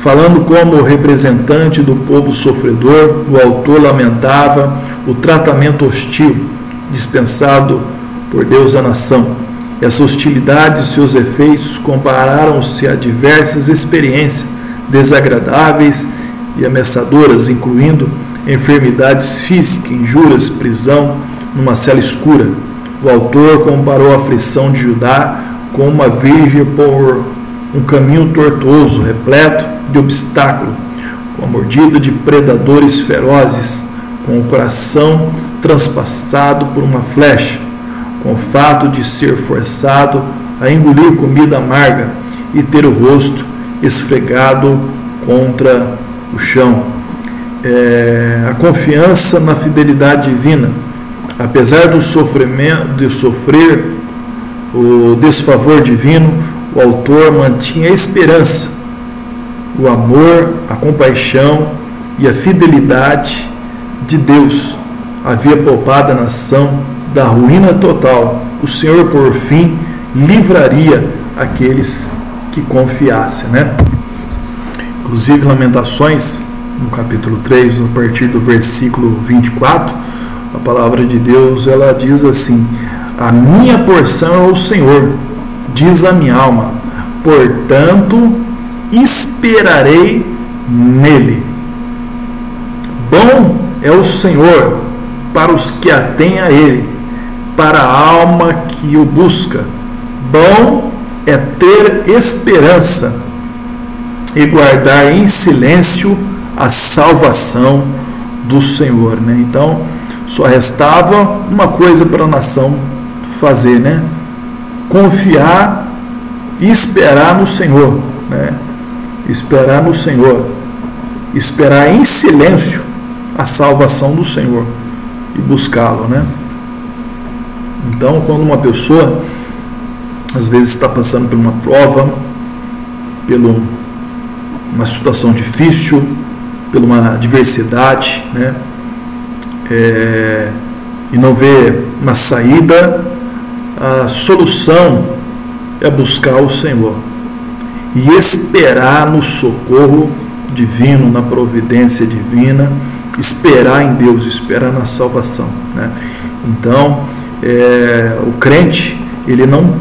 falando como representante do povo sofredor, o autor lamentava o tratamento hostil dispensado por Deus à nação. Essa hostilidade e seus efeitos compararam-se a diversas experiências desagradáveis e ameaçadoras, incluindo enfermidades físicas, injúrias, prisão numa cela escura. O autor comparou a aflição de Judá com uma virgem por um caminho tortuoso, repleto de obstáculos, com a mordida de predadores ferozes, com o coração transpassado por uma flecha, com o fato de ser forçado a engolir comida amarga e ter o rosto esfregado contra o chão. A confiança na fidelidade divina, apesar do sofrimento, de sofrer o desfavor divino, o autor mantinha a esperança, o amor, a compaixão e a fidelidade de Deus. Havia poupado a nação da ruína total. O Senhor, por fim, livraria aqueles que confiassem, né? Inclusive, Lamentações, no capítulo 3, a partir do versículo 24, a palavra de Deus, ela diz assim: a minha porção é o Senhor, diz a minha alma, portanto esperarei nele. Bom é o Senhor para os que atêm a ele, para a alma que o busca. Bom é ter esperança e guardar em silêncio a salvação do Senhor, né? Então, só restava uma coisa para a nação fazer, né? Confiar e esperar no Senhor, né? Esperar no Senhor, esperar em silêncio a salvação do Senhor e buscá-lo, né? Então, quando uma pessoa às vezes está passando por uma prova, por uma situação difícil, por uma adversidade, né? E não vê uma saída, a solução é buscar o Senhor e esperar no socorro divino, na providência divina, esperar em Deus, esperar na salvação, né? Então, o crente, ele não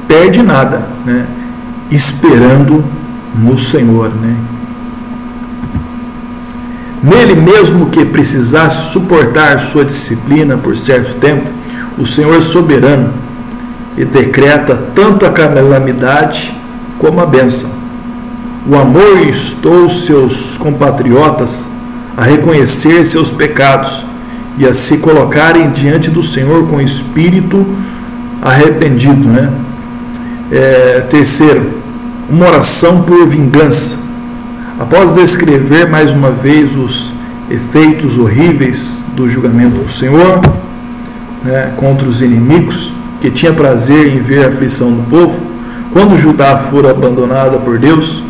perde nada, né? Esperando no Senhor, né? Nele, mesmo que precisasse suportar sua disciplina por certo tempo, o Senhor é soberano e decreta tanto a calamidade como a bênção. O amor instou seus compatriotas a reconhecer seus pecados e a se colocarem diante do Senhor com espírito arrependido, né? Terceiro, uma oração por vingança. Após descrever mais uma vez os efeitos horríveis do julgamento do Senhor, né, contra os inimigos, que tinha prazer em ver a aflição do povo, quando Judá for abandonada por Deus,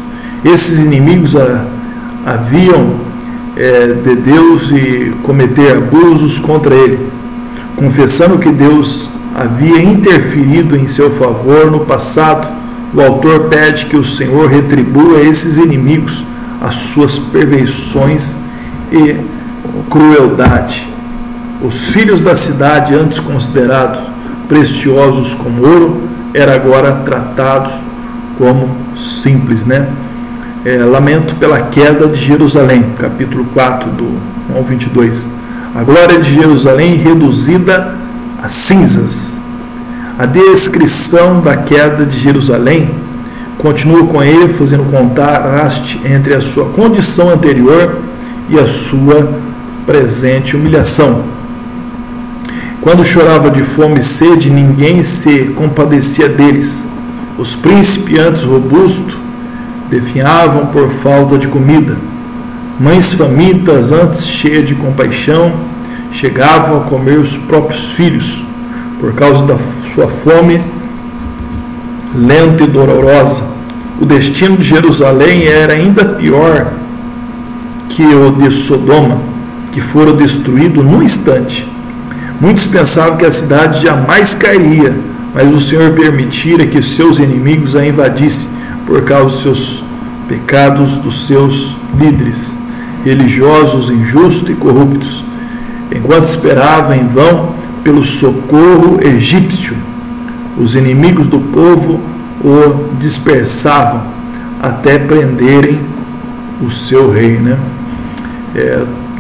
esses inimigos haviam de Deus e cometer abusos contra ele, confessando que Deus havia interferido em seu favor no passado o autor pede que o Senhor retribua a esses inimigos as suas perversões e crueldade. Os filhos da cidade, antes considerados preciosos como ouro, eram agora tratados como simples, né? Lamento pela queda de Jerusalém, capítulo 4, do 1 ao 22. A glória de Jerusalém reduzida a cinzas. A descrição da queda de Jerusalém continua com ênfase no contraste entre a sua condição anterior e a sua presente humilhação. Quando chorava de fome e sede, ninguém se compadecia deles. Os príncipes, antes robustos, definhavam por falta de comida. Mães famintas, antes cheias de compaixão, chegavam a comer os próprios filhos, por causa da sua fome lenta e dolorosa. O destino de Jerusalém era ainda pior que o de Sodoma, que fora destruído num instante. Muitos pensavam que a cidade jamais cairia, mas o Senhor permitira que seus inimigos a invadissem por causa dos seus pecados, dos seus líderes religiosos, injustos e corruptos. Enquanto esperava em vão pelo socorro egípcio, os inimigos do povo o dispersavam até prenderem o seu rei, né?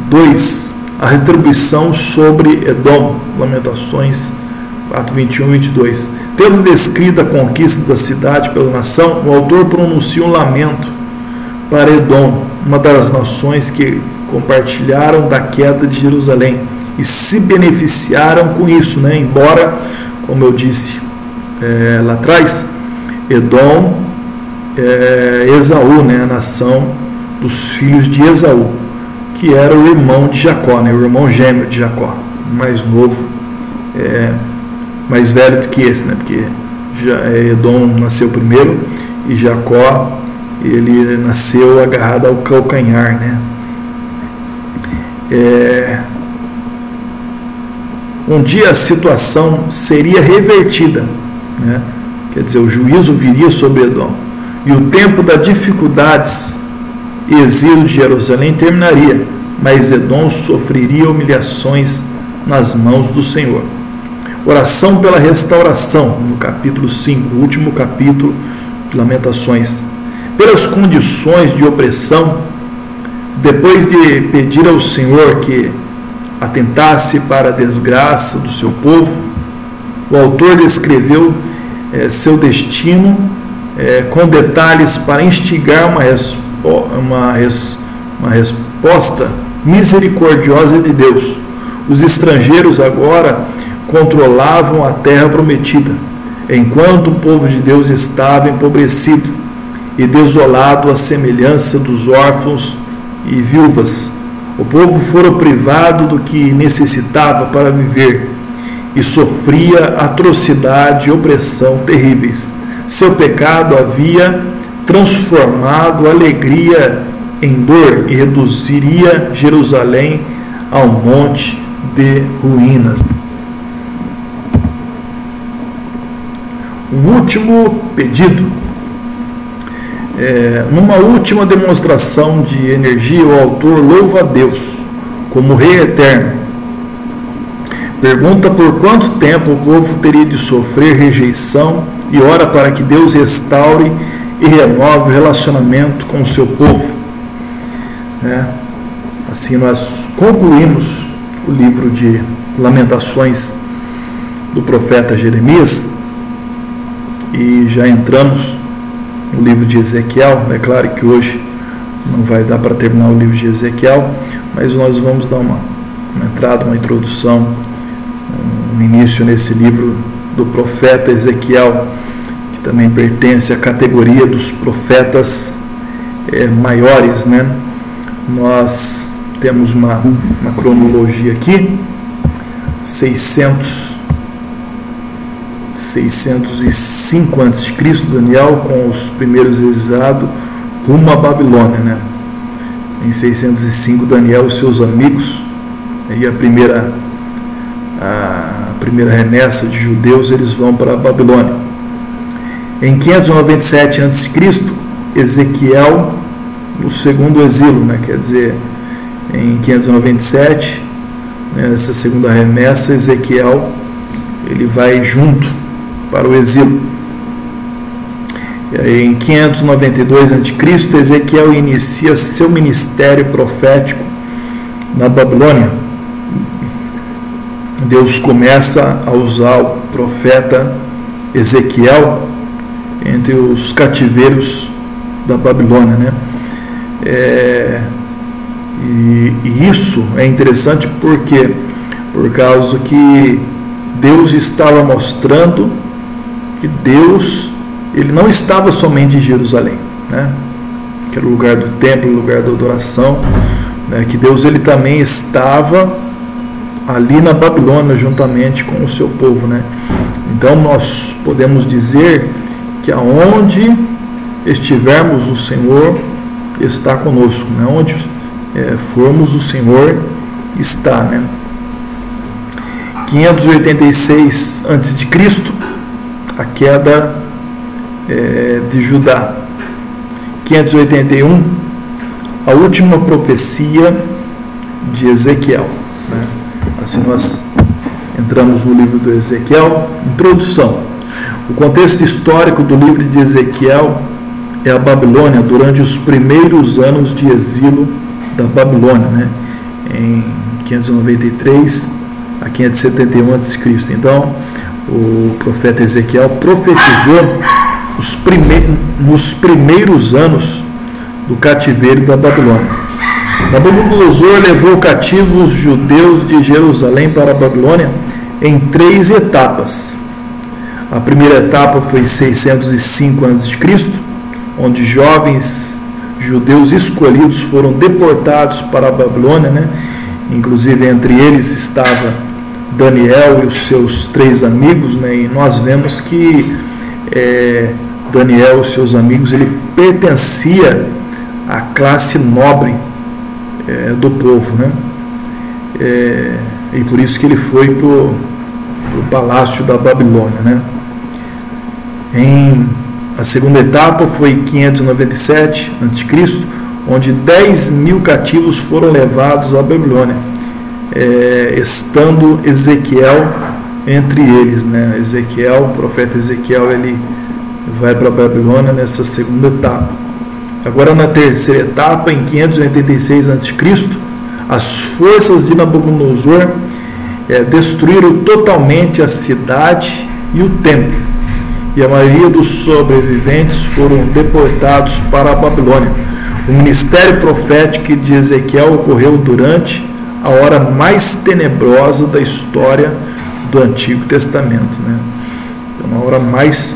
2. A retribuição sobre Edom, Lamentações 4, 21 e 22. Tendo descrito a conquista da cidade pela nação, o autor pronuncia um lamento para Edom, uma das nações que compartilharam da queda de Jerusalém e se beneficiaram com isso, né? Embora, como eu disse lá atrás, Edom Esaú, né? A nação dos filhos de Esaú, que era o irmão de Jacó, né? O irmão gêmeo de Jacó, mais novo, mais velho do que esse, né? Porque Edom nasceu primeiro e Jacó, ele nasceu agarrado ao calcanhar, né? Um dia a situação seria revertida, né? Quer dizer, o juízo viria sobre Edom e o tempo das dificuldades e exílio de Jerusalém terminaria, mas Edom sofreria humilhações nas mãos do Senhor. Oração pela restauração, no capítulo 5, o último capítulo de Lamentações. Pelas condições de opressão, depois de pedir ao Senhor que atentasse para a desgraça do seu povo, o autor descreveu seu destino com detalhes para instigar uma resposta misericordiosa de Deus. Os estrangeiros agora controlavam a terra prometida, enquanto o povo de Deus estava empobrecido e desolado à semelhança dos órfãos e viúvas. O povo fora privado do que necessitava para viver e sofria atrocidade e opressão terríveis. Seu pecado havia transformado a alegria em dor e reduziria Jerusalém a um monte de ruínas. Um último pedido. Numa última demonstração de energia, o autor louva a Deus como Rei Eterno. Pergunta por quanto tempo o povo teria de sofrer rejeição e ora para que Deus restaure e renove o relacionamento com o seu povo. Assim nós concluímos o livro de Lamentações do profeta Jeremias e já entramos no livro de Ezequiel. É claro que hoje não vai dar para terminar o livro de Ezequiel, mas nós vamos dar uma entrada, uma introdução, um início nesse livro do profeta Ezequiel, que também pertence à categoria dos profetas maiores, né? Nós temos uma cronologia aqui, 605 a.C., Daniel com os primeiros exilados rumo à Babilônia, né? Em 605, Daniel e seus amigos, e a primeira remessa de judeus, eles vão para a Babilônia. Em 597 a.C., Ezequiel, o segundo exílio, né? Quer dizer, em 597, nessa segunda remessa, Ezequiel ele vai junto para o exílio. E aí, em 592 a.C., Ezequiel inicia seu ministério profético na Babilônia. Deus começa a usar o profeta Ezequiel entre os cativeiros da Babilônia, né? E isso é interessante porque por causa que Deus estava mostrando que Deus ele não estava somente em Jerusalém, né? Que era o lugar do templo, o lugar da adoração, né? Que Deus ele também estava ali na Babilônia juntamente com o seu povo, né? Então nós podemos dizer que aonde estivermos, o Senhor está conosco, né? Onde formos, o Senhor está, né? 586 a.C., a queda de Judá. 581, a última profecia de Ezequiel, né? Assim nós entramos no livro do Ezequiel. Introdução. O contexto histórico do livro de Ezequiel é a Babilônia durante os primeiros anos de exílio da Babilônia, né? Em 593 a 571 a.C. Então, o profeta Ezequiel profetizou nos primeiros anos do cativeiro da Babilônia. Nabucodonosor levou cativos os judeus de Jerusalém para a Babilônia em 3 etapas. A primeira etapa foi em 605 a.C., onde jovens judeus escolhidos foram deportados para a Babilônia, né? Inclusive entre eles estava Daniel e os seus 3 amigos, né? E nós vemos que Daniel e os seus amigos ele pertencia à classe nobre do povo, né? E por isso que ele foi para o palácio da Babilônia, né? A segunda etapa foi em 597 a.C., onde 10.000 cativos foram levados à Babilônia, estando Ezequiel entre eles, né? O profeta Ezequiel, ele vai para a Babilônia nessa segunda etapa. Agora, na terceira etapa, em 586 a.C., as forças de Nabucodonosor destruíram totalmente a cidade e o templo, e a maioria dos sobreviventes foram deportados para a Babilônia. O ministério profético de Ezequiel ocorreu durante a hora mais tenebrosa da história do Antigo Testamento, né? Então, a hora mais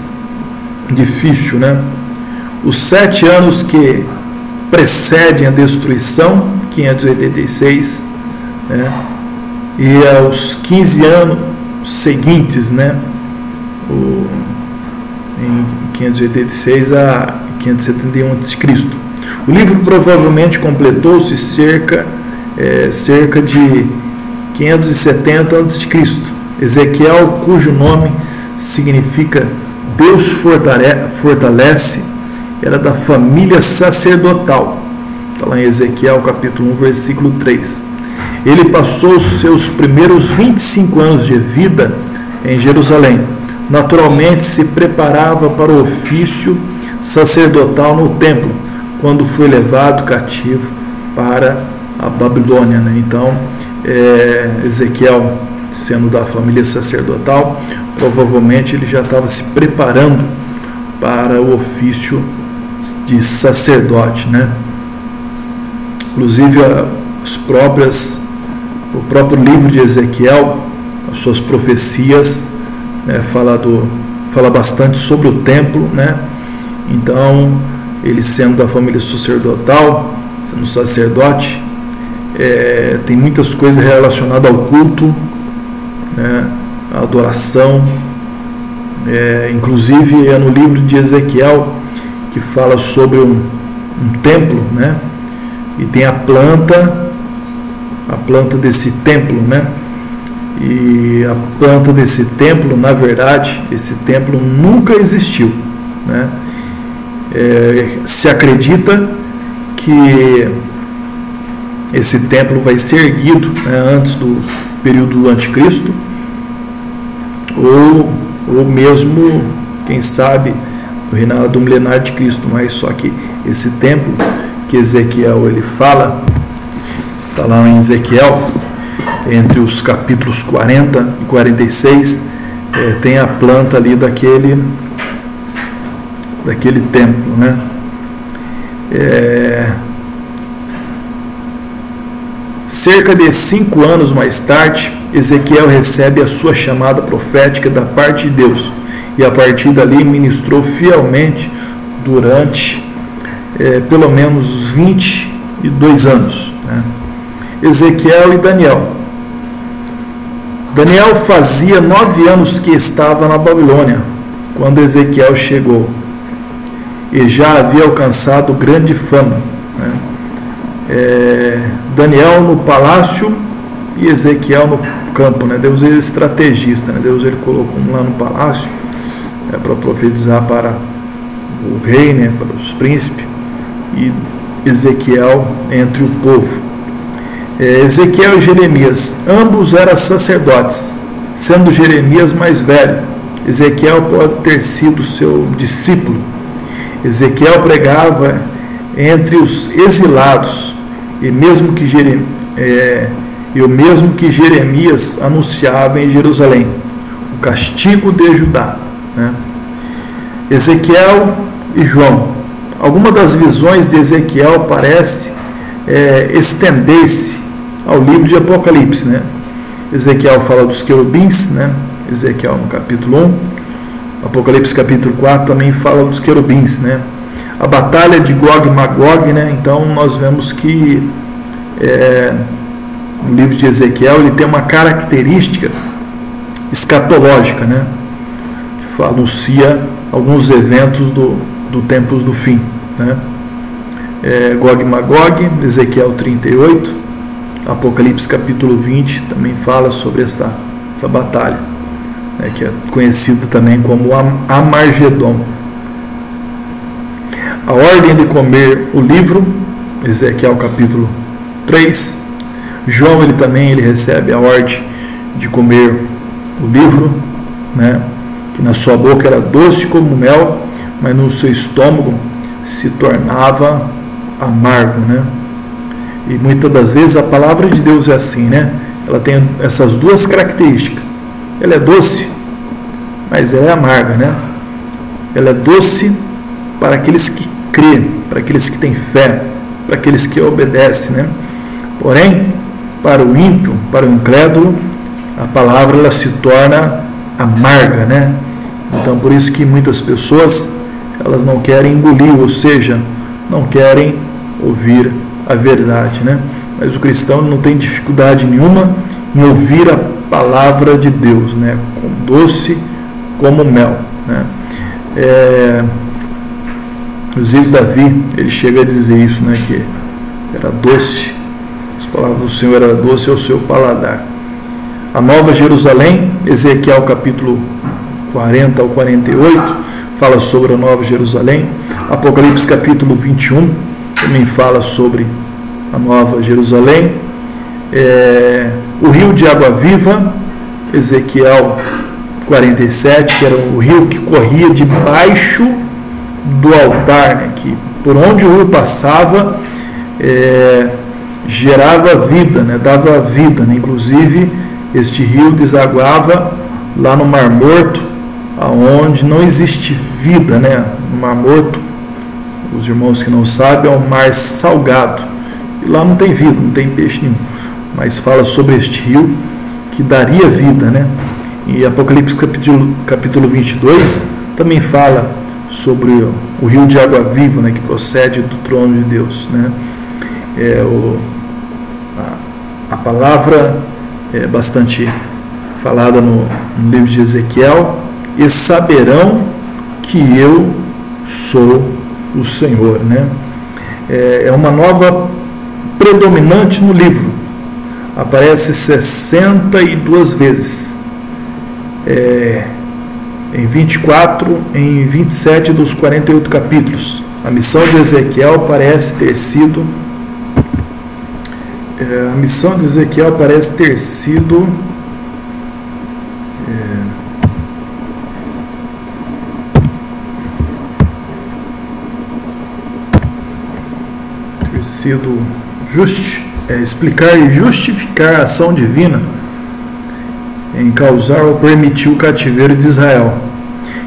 difícil, né? Os 7 anos que precedem a destruição, 586, né? E aos 15 anos seguintes, né? Em 586 a 571 a.C. O livro provavelmente completou-se cerca de 570 a.C. Ezequiel, cujo nome significa Deus fortalece, era da família sacerdotal. Está lá em Ezequiel capítulo 1, versículo 3. Ele passou os seus primeiros 25 anos de vida em Jerusalém. Naturalmente se preparava para o ofício sacerdotal no templo, quando foi levado cativo para a Babilônia, né? Então, Ezequiel, sendo da família sacerdotal, provavelmente ele já estava se preparando para o ofício de sacerdote, né? Inclusive o próprio livro de Ezequiel, as suas profecias, fala bastante sobre o templo, né? Então, ele sendo da família sacerdotal, sendo sacerdote, tem muitas coisas relacionadas ao culto, né? A adoração, inclusive no livro de Ezequiel, que fala sobre um templo, né? E tem a planta desse templo, né? E a planta desse templo, na verdade, esse templo nunca existiu, né? Se acredita que esse templo vai ser erguido, né, antes do período do anticristo, ou mesmo, quem sabe, no reinado milenar de Cristo. Mas só que esse templo que Ezequiel ele fala, está lá em Ezequiel, entre os capítulos 40 e 46, tem a planta ali daquele templo, né? Cerca de 5 anos mais tarde, Ezequiel recebe a sua chamada profética da parte de Deus, e a partir dali ministrou fielmente durante pelo menos 22 anos, né? Ezequiel e Daniel. Daniel fazia 9 anos que estava na Babilônia quando Ezequiel chegou, e já havia alcançado grande fama, né? Daniel no palácio e Ezequiel no campo, né? Deus é estrategista, né? Deus ele colocou um lá no palácio para profetizar para o rei, né? Para os príncipes, e Ezequiel entre o povo. Ezequiel e Jeremias, ambos eram sacerdotes, sendo Jeremias mais velho. Ezequiel pode ter sido seu discípulo. Ezequiel pregava entre os exilados, e o mesmo que Jeremias anunciava em Jerusalém, o castigo de Judá, né? Ezequiel e João. Alguma das visões de Ezequiel parece estender-se ao livro de Apocalipse, né? Ezequiel fala dos querubins, né? Ezequiel no capítulo 1, Apocalipse capítulo 4 também fala dos querubins, né? A batalha de Gog e Magog, né? Então nós vemos que o livro de Ezequiel ele tem uma característica escatológica, né? Que anuncia alguns eventos do tempos do fim, né? Gog e Magog, Ezequiel 38, Apocalipse capítulo 20 também fala sobre essa batalha, né? Que é conhecida também como Amargedon. A ordem de comer o livro, Ezequiel capítulo 3. João ele recebe a ordem de comer o livro, né? Que na sua boca era doce como mel, mas no seu estômago se tornava amargo, né? E muitas das vezes a palavra de Deus é assim, né? Ela tem essas duas características. Ela é doce, mas ela é amarga, né? Ela é doce para aqueles que crê, para aqueles que têm fé, para aqueles que obedecem, né? Porém, para o ímpio, para o incrédulo, a palavra ela se torna amarga, né? Então, por isso que muitas pessoas elas não querem engolir, ou seja, não querem ouvir a verdade, né? Mas o cristão não tem dificuldade nenhuma em ouvir a palavra de Deus, né? Com doce como mel, né? Inclusive Davi, ele chega a dizer isso, né, que era doce, as palavras do Senhor eram doce ao seu paladar. A Nova Jerusalém, Ezequiel capítulo 40 ao 48, fala sobre a Nova Jerusalém. Apocalipse capítulo 21 também fala sobre a Nova Jerusalém. O rio de água viva, Ezequiel 47, que era o rio que corria debaixo do altar, né, que por onde o rio passava gerava vida, né, dava vida, né? Inclusive este rio desaguava lá no Mar Morto, aonde não existe vida, né? No Mar Morto, os irmãos que não sabem, é um mar salgado, e lá não tem vida, não tem peixe nenhum, mas fala sobre este rio que daria vida, né? E Apocalipse capítulo 22 também fala sobre o rio de água viva, né, que procede do trono de Deus, né? A palavra é bastante falada no livro de Ezequiel: e saberão que eu sou o Senhor, né? É uma nova predominante no livro, aparece 62 vezes. em 24, em 27 dos 48 capítulos. A missão de Ezequiel parece ter sido explicar e justificar a ação divina em causar ou permitir o cativeiro de Israel,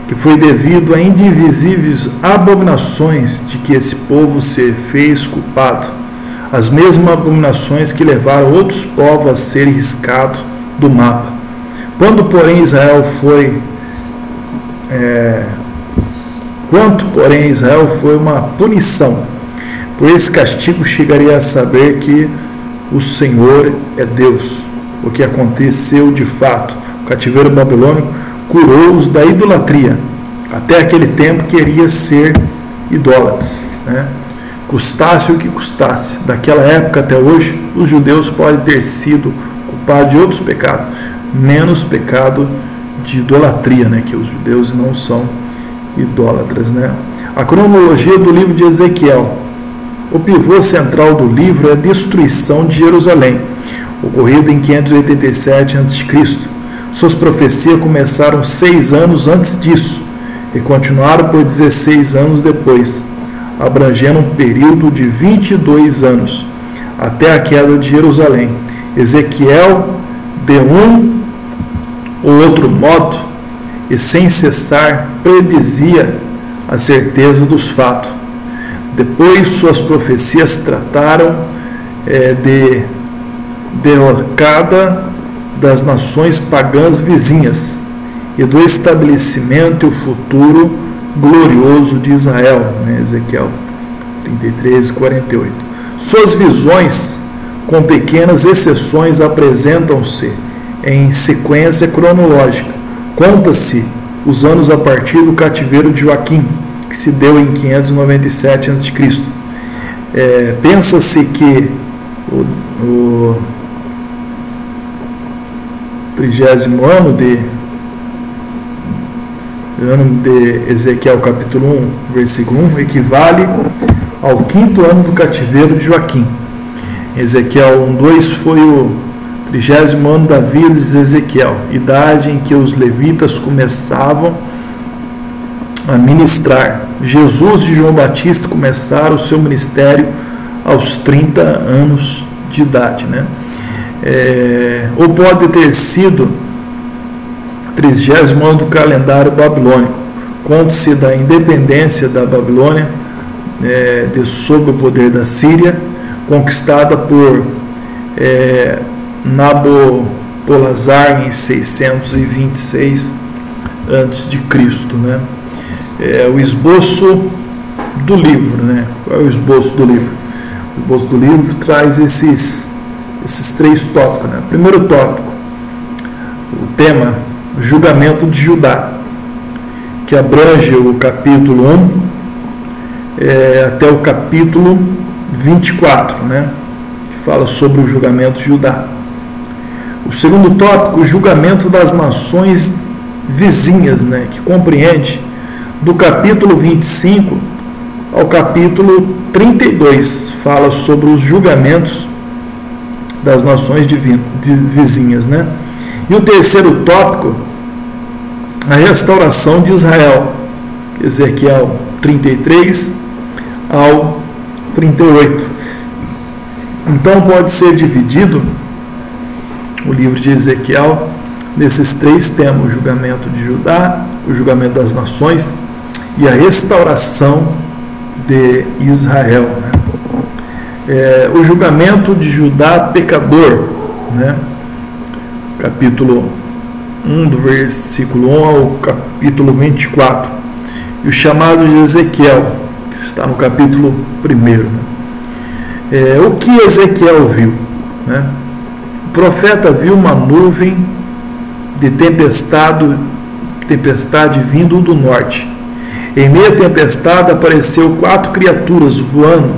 que foi devido a indivisíveis abominações de que esse povo se fez culpado, as mesmas abominações que levaram outros povos a serem riscados do mapa. Quanto, porém, Israel foi uma punição, por esse castigo chegaria a saber que o Senhor é Deus. O que aconteceu de fato, o cativeiro babilônico curou-os da idolatria. Até aquele tempo queria ser idólatras, né? Custasse o que custasse. Daquela época até hoje, os judeus podem ter sido culpados de outros pecados, menos pecado de idolatria, né? Que os judeus não são idólatras, né? A cronologia do livro de Ezequiel. O pivô central do livro é a destruição de Jerusalém, ocorrido em 587 a.C. Suas profecias começaram 6 anos antes disso e continuaram por 16 anos depois, abrangendo um período de 22 anos, até a queda de Jerusalém. Ezequiel, de um ou outro modo, e sem cessar, predizia a certeza dos fatos. Depois, suas profecias trataram de derrocada das nações pagãs vizinhas e do estabelecimento e o futuro glorioso de Israel, né? Ezequiel 33 e 48. Suas visões, com pequenas exceções, apresentam-se em sequência cronológica. Conta-se os anos a partir do cativeiro de Joaquim, que se deu em 597 a.C. Pensa-se que o 30º ano de Ezequiel, capítulo 1, versículo 1, equivale ao 5º ano do cativeiro de Joaquim. Ezequiel 1:2 foi o 30º ano da vida de Ezequiel, idade em que os levitas começavam a ministrar. Jesus e João Batista começaram o seu ministério aos 30 anos de idade, né? Ou pode ter sido 30º ano do calendário babilônico. Conta-se da independência da Babilônia sob o poder da Síria, conquistada por Nabopolassar em 626 a.C., né? O esboço do livro, né? Qual é o esboço do livro? O esboço do livro traz esses 3 tópicos, né? Primeiro tópico, o tema, o julgamento de Judá, que abrange o capítulo 1 até o capítulo 24, né? Que fala sobre o julgamento de Judá. O segundo tópico, o julgamento das nações vizinhas, né? Que compreende do capítulo 25 ao capítulo 32, fala sobre os julgamentos das nações vizinhas, né? E o terceiro tópico, a restauração de Israel, Ezequiel 33 ao 38. Então pode ser dividido o livro de Ezequiel nesses 3 temas: o julgamento de Judá, o julgamento das nações e a restauração de Israel, né? O julgamento de Judá pecador, né? Capítulo 1, do versículo 1 ao capítulo 24, e o chamado de Ezequiel, que está no capítulo 1, né? O que Ezequiel viu, né? O profeta viu uma nuvem de tempestade vindo do norte. Em meio à tempestade apareceu 4 criaturas voando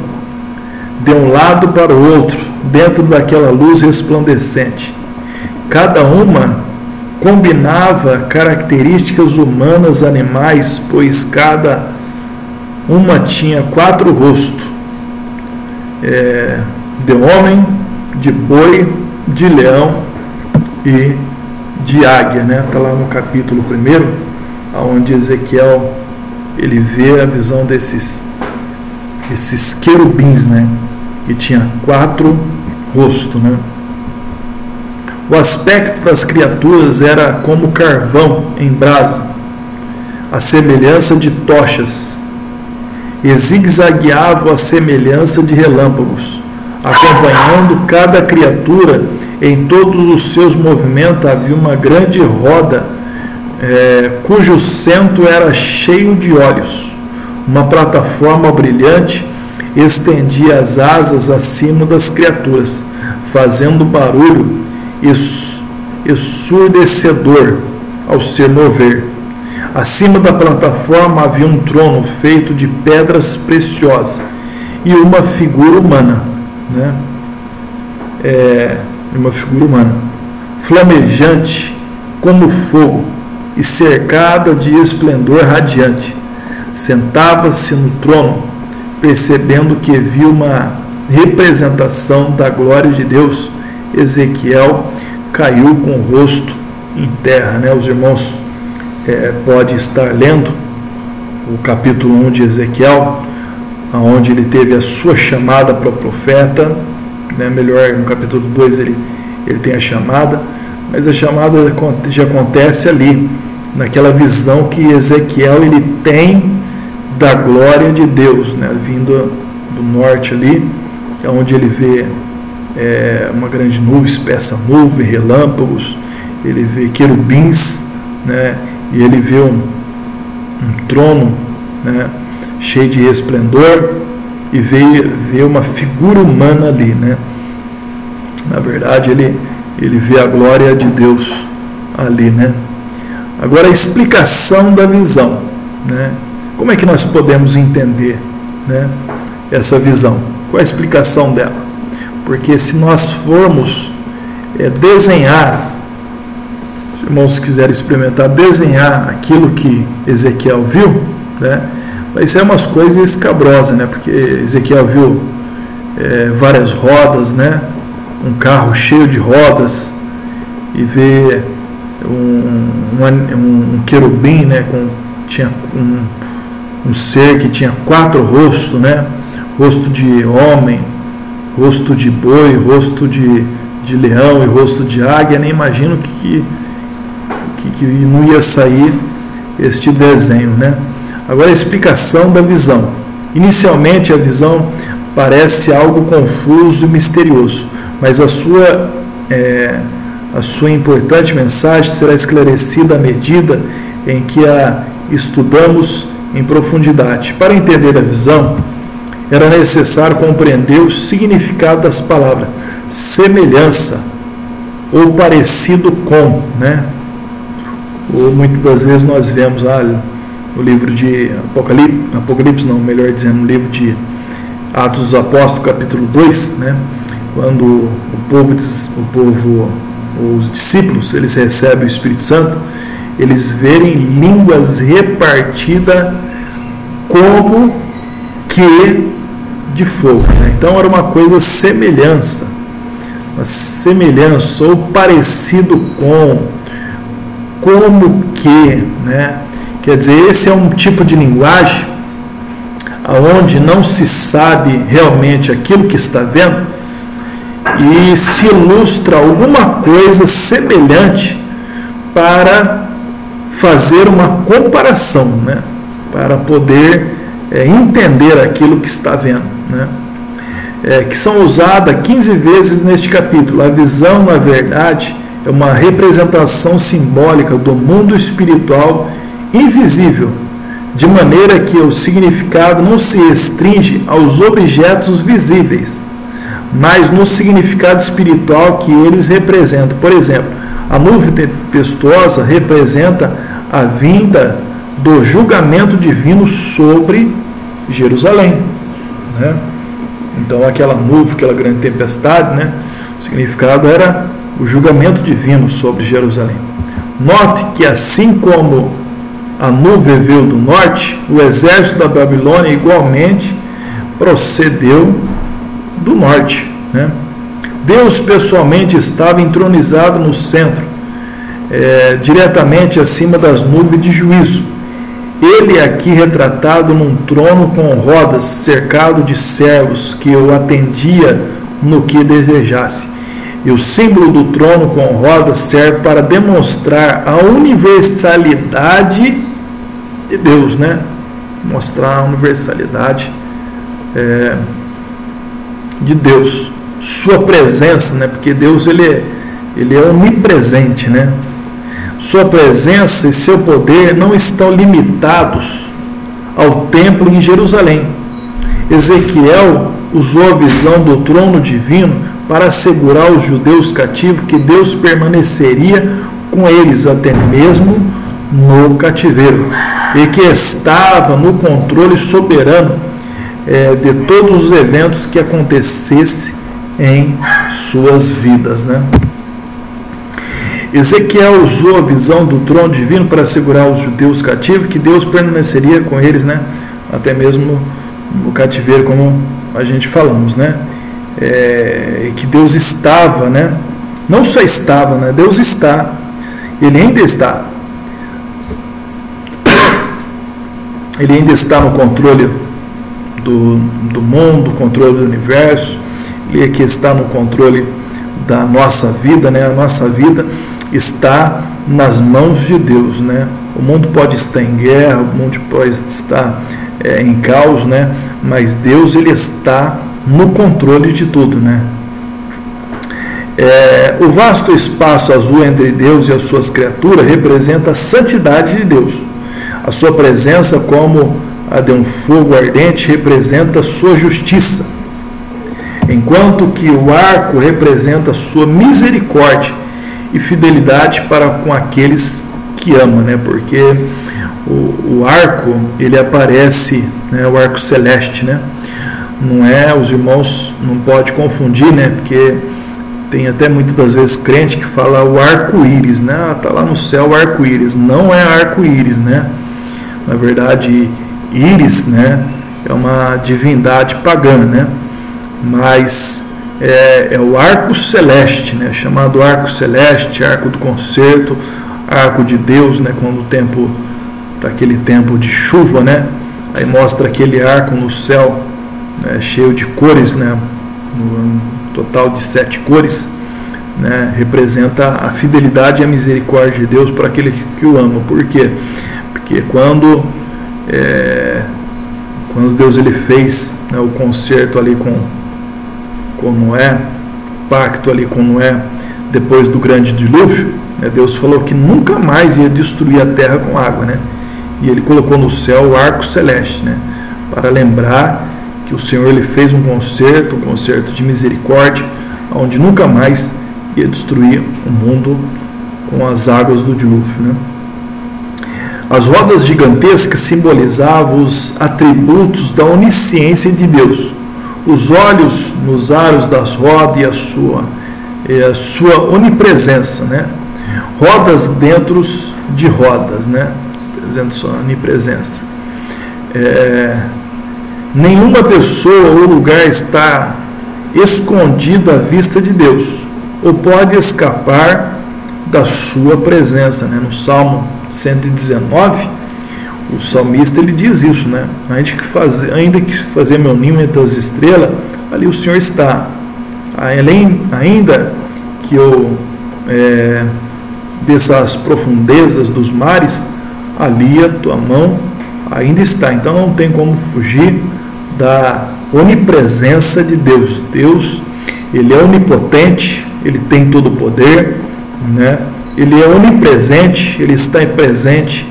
de um lado para o outro, dentro daquela luz resplandecente. Cada uma combinava características humanas, animais, pois cada uma tinha 4 rostos, de homem, de boi, de leão e de águia, né? Está lá no capítulo 1, onde Ezequiel ele vê a visão desses querubins, né? Que tinha 4 rostos, né? O aspecto das criaturas era como carvão em brasa, a semelhança de tochas, e zigue-zagueavam a semelhança de relâmpagos, acompanhando cada criatura em todos os seus movimentos. Havia uma grande roda, cujo centro era cheio de olhos. Uma plataforma brilhante estendia as asas acima das criaturas, fazendo barulho ensurdecedor ao se mover. Acima da plataforma havia um trono feito de pedras preciosas e uma figura humana, né? Uma figura humana, flamejante como fogo e cercada de esplendor radiante. Sentava-se no trono, percebendo que viu uma representação da glória de Deus. Ezequiel caiu com o rosto em terra, né? Os irmãos pode estar lendo o capítulo 1 de Ezequiel, onde ele teve a sua chamada para o profeta, né? Melhor, no capítulo 2 ele tem a chamada, mas a chamada já acontece ali, naquela visão que Ezequiel ele tem da glória de Deus, né? Vindo do norte ali, onde ele vê uma grande nuvem, espessa nuvem, relâmpagos, ele vê querubins, né? E ele vê um trono, né? Cheio de esplendor, e vê uma figura humana ali, né? Na verdade ele vê a glória de Deus ali, né? Agora a explicação da visão, né? Como é que nós podemos entender, né, essa visão? Qual é a explicação dela? Porque se nós formos desenhar, se os irmãos quiserem experimentar desenhar aquilo que Ezequiel viu, né, vai ser umas coisas escabrosas, né? Porque Ezequiel viu várias rodas, né? Um carro cheio de rodas, e vê um querubim, né? Tinha um ser que tinha 4 rostos, né? Rosto de homem, rosto de boi, rosto de leão e rosto de águia. Nem imagino que não ia sair este desenho, né? Agora a explicação da visão. Inicialmente a visão parece algo confuso e misterioso, mas a sua importante mensagem será esclarecida à medida em que a estudamos em profundidade. Para entender a visão, era necessário compreender o significado das palavras semelhança ou parecido com, né? Ou muitas das vezes nós vemos no livro de Apocalipse, não, melhor dizendo, no livro de Atos dos Apóstolos, capítulo 2, né? Quando os discípulos, eles recebem o Espírito Santo, eles verem línguas repartidas como que de fogo, né? Então era uma coisa semelhança ou parecido com, como que, né? Quer dizer, esse é um tipo de linguagem onde não se sabe realmente aquilo que está vendo e se ilustra alguma coisa semelhante para fazer uma comparação, né? Para poder entender aquilo que está vendo, né? Que são usadas 15 vezes neste capítulo. A visão, na verdade, é uma representação simbólica do mundo espiritual invisível, de maneira que o significado não se restringe aos objetos visíveis, mas no significado espiritual que eles representam. Por exemplo, a nuvem tempestuosa representa a vinda do julgamento divino sobre Jerusalém, né? Então aquela nuvem, aquela grande tempestade, né? O significado era o julgamento divino sobre Jerusalém. Note que assim como a nuvem veio do norte, o exército da Babilônia igualmente procedeu do norte, né? Deus pessoalmente estava entronizado no centro, diretamente acima das nuvens de juízo. Ele aqui retratado num trono com rodas, cercado de servos que o atendia no que desejasse. E o símbolo do trono com rodas serve para demonstrar a universalidade de Deus, né? Mostrar a universalidade de Deus, sua presença, né? Porque Deus ele é onipresente, né? Sua presença e seu poder não estão limitados ao templo em Jerusalém. Ezequiel usou a visão do trono divino para assegurar aos judeus cativos que Deus permaneceria com eles até mesmo no cativeiro e que estava no controle soberano de todos os eventos que acontecessem em suas vidas, né? Ezequiel usou a visão do trono divino para assegurar aos judeus cativos que Deus permaneceria com eles, né? Até mesmo no cativeiro, como a gente falamos, né? E que Deus estava, né? Não só estava, né? Deus está, Ele ainda está. Ele ainda está no controle do mundo, controle do universo. Ele aqui está no controle da nossa vida, né? A nossa vida está nas mãos de Deus, né? O mundo pode estar em guerra, o mundo pode estar em caos, né? Mas Deus ele está no controle de tudo, né? O vasto espaço azul entre Deus e as suas criaturas representa a santidade de Deus. A sua presença como a de um fogo ardente representa a sua justiça, enquanto que o arco representa a sua misericórdia e fidelidade para com aqueles que amam, né? Porque o arco ele aparece, né? O arco celeste, né? Não é, os irmãos não pode confundir, né? Porque tem até muitas das vezes crente que fala o arco-íris, né? Tá lá no céu o arco-íris. Não é arco-íris, né? Na verdade, íris, né? É uma divindade pagã, né? Mas é o arco celeste, né? Chamado arco celeste, arco do concerto, arco de Deus, né? Quando o tempo, daquele tempo de chuva, né? Aí mostra aquele arco no céu, né? Cheio de cores, né? No total de 7 cores, né? Representa a fidelidade e a misericórdia de Deus para aquele que o ama. Por quê? Porque quando Deus ele fez, né, o concerto ali com Noé, o pacto ali com Noé, depois do grande dilúvio, né, Deus falou que nunca mais ia destruir a terra com água, né? E ele colocou no céu o arco celeste, né, para lembrar que o Senhor ele fez um concerto de misericórdia, onde nunca mais ia destruir o mundo com as águas do dilúvio, né? As rodas gigantescas simbolizavam os atributos da onisciência de Deus. Os olhos nos aros das rodas e a sua onipresença, né? Rodas dentro de rodas, né? Representa sua onipresença. Nenhuma pessoa ou lugar está escondido à vista de Deus, ou pode escapar da sua presença, né? No Salmo 119, o salmista ele diz isso, né? Ainda que fazer meu ninho entre as estrelas, ali o Senhor está. Ainda que eu dessas profundezas dos mares, ali a tua mão ainda está. Então não tem como fugir da onipresença de Deus. Deus, ele é onipotente, ele tem todo o poder, né? Ele é onipresente, ele está presente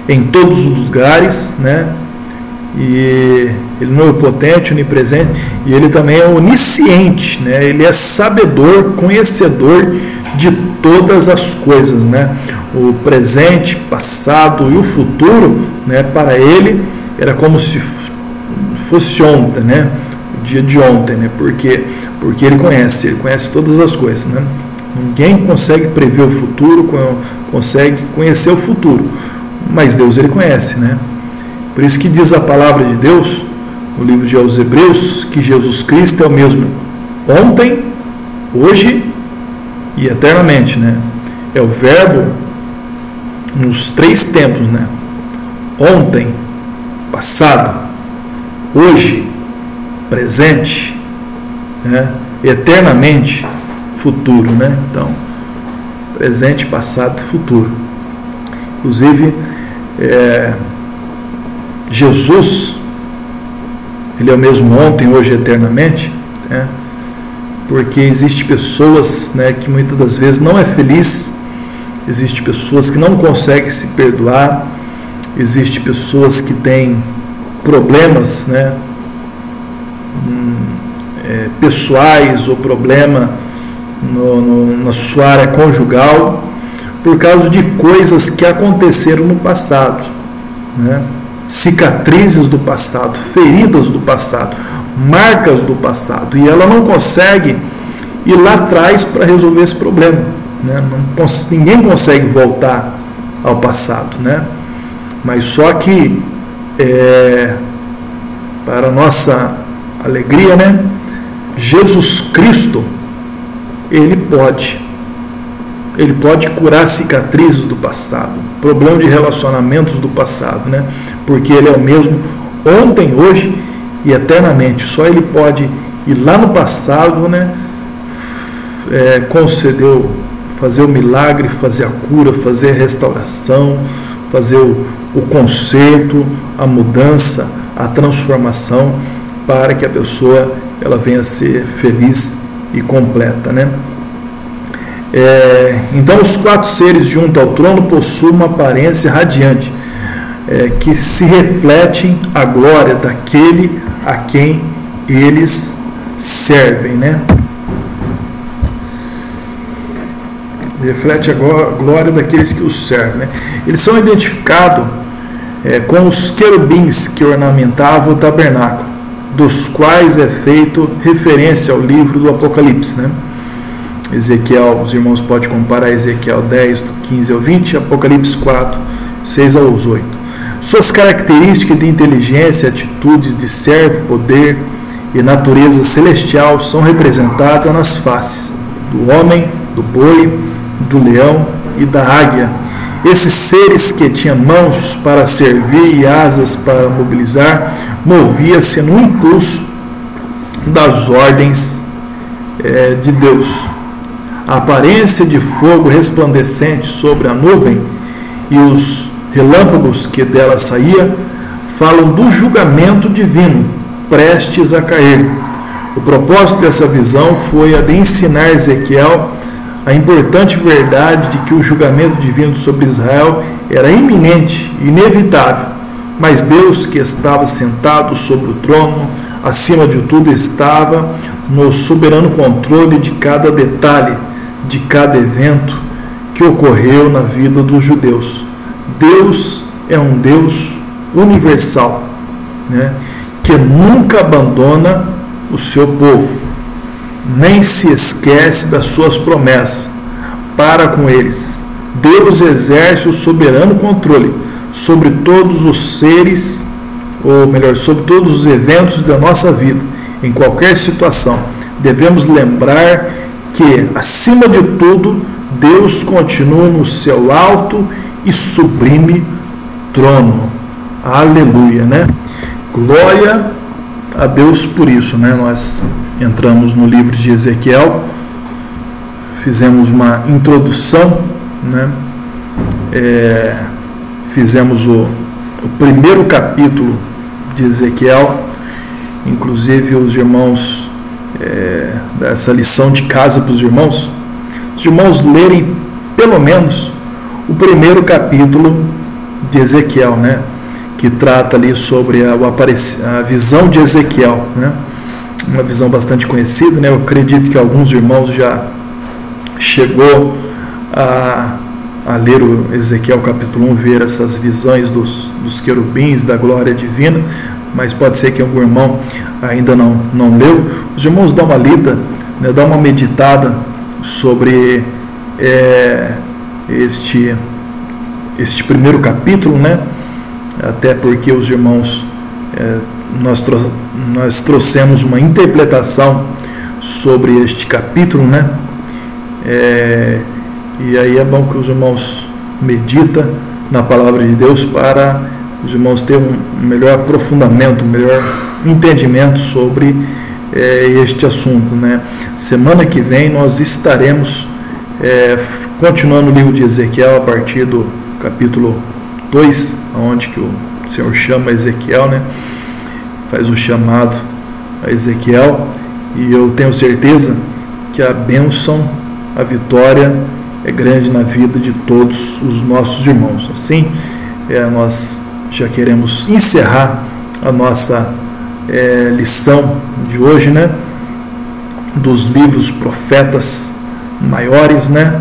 em todos os lugares, né? E ele não é onipotente, onipresente, e ele também é onisciente, né? Ele é sabedor, conhecedor de todas as coisas, né? O presente, passado e o futuro, né? Para ele era como se fosse ontem, né? O dia de ontem, né? Porque ele conhece todas as coisas, né? Ninguém consegue prever o futuro, consegue conhecer o futuro, mas Deus ele conhece, né? Por isso que diz a palavra de Deus no livro de aos Hebreus que Jesus Cristo é o mesmo ontem, hoje e eternamente, né? É o verbo nos 3 tempos, né? Ontem, passado, hoje, presente, né? Eternamente, futuro, né? Então, presente, passado e futuro. Inclusive, Jesus, ele é o mesmo ontem, hoje e eternamente, né? Porque existe pessoas, né, que muitas das vezes não é feliz, existe pessoas que não conseguem se perdoar, existe pessoas que têm problemas, né, pessoais ou problema na sua área conjugal por causa de coisas que aconteceram no passado, né? Cicatrizes do passado, feridas do passado, marcas do passado, e ela não consegue ir lá atrás para resolver esse problema, né? Ninguém consegue voltar ao passado, né? Mas só que para nossa alegria, né, Jesus Cristo ele pode curar cicatrizes do passado, problema de relacionamentos do passado, né? Porque ele é o mesmo ontem, hoje e eternamente. Só ele pode ir lá no passado, né, fazer o milagre, fazer a cura, fazer a restauração, fazer o conserto, a mudança, a transformação, para que a pessoa ela venha a ser feliz e completa, né? Então os 4 seres junto ao trono possuem uma aparência radiante, que se refletem a glória daquele a quem eles servem, né? Reflete a glória daqueles que os servem, né? Eles são identificados com os querubins que ornamentavam o tabernáculo, dos quais é feito referência ao livro do Apocalipse, né? Ezequiel, os irmãos podem comparar Ezequiel 10, do 15 ao 20, Apocalipse 4, 6 aos 8. Suas características de inteligência, atitudes de servo, poder e natureza celestial são representadas nas faces do homem, do boi, do leão e da águia. Esses seres que tinham mãos para servir e asas para mobilizar, movia-se no impulso das ordens de Deus. A aparência de fogo resplandecente sobre a nuvem e os relâmpagos que dela saía falam do julgamento divino prestes a cair. O propósito dessa visão foi a de ensinar Ezequiel a importante verdade de que o julgamento divino sobre Israel era iminente e inevitável, mas Deus, que estava sentado sobre o trono, acima de tudo estava no soberano controle de cada detalhe, de cada evento que ocorreu na vida dos judeus. Deus é um Deus universal, né, que nunca abandona o seu povo, nem se esquece das suas promessas para com eles. Deus exerce o soberano controle sobre todos os seres, ou melhor, sobre todos os eventos da nossa vida, em qualquer situação. Devemos lembrar que, acima de tudo, Deus continua no seu alto e sublime trono. Aleluia, né? Glória a Deus por isso, né? Nós entramos no livro de Ezequiel, fizemos uma introdução, né? Fizemos o primeiro capítulo de Ezequiel, inclusive os irmãos, dessa lição de casa para os irmãos lerem pelo menos o primeiro capítulo de Ezequiel, né? Que trata ali sobre a visão de Ezequiel, né? Uma visão bastante conhecida, né? Eu acredito que alguns irmãos já chegou a ler o Ezequiel capítulo 1, ver essas visões dos querubins, da glória divina, mas pode ser que algum irmão ainda não leu. Os irmãos dão uma lida, né? Dão uma meditada sobre este primeiro capítulo, né? Até porque os irmãos, nós trouxemos uma interpretação sobre este capítulo, né? E aí é bom que os irmãos meditem na palavra de Deus para os irmãos terem um melhor aprofundamento, um melhor entendimento sobre este assunto, né? Semana que vem nós estaremos continuando o livro de Ezequiel a partir do capítulo 2, onde que o Senhor chama Ezequiel, né? Faz o chamado a Ezequiel, e eu tenho certeza que a bênção, a vitória é grande na vida de todos os nossos irmãos. Assim, nós já queremos encerrar a nossa lição de hoje, né? Dos livros profetas maiores, né?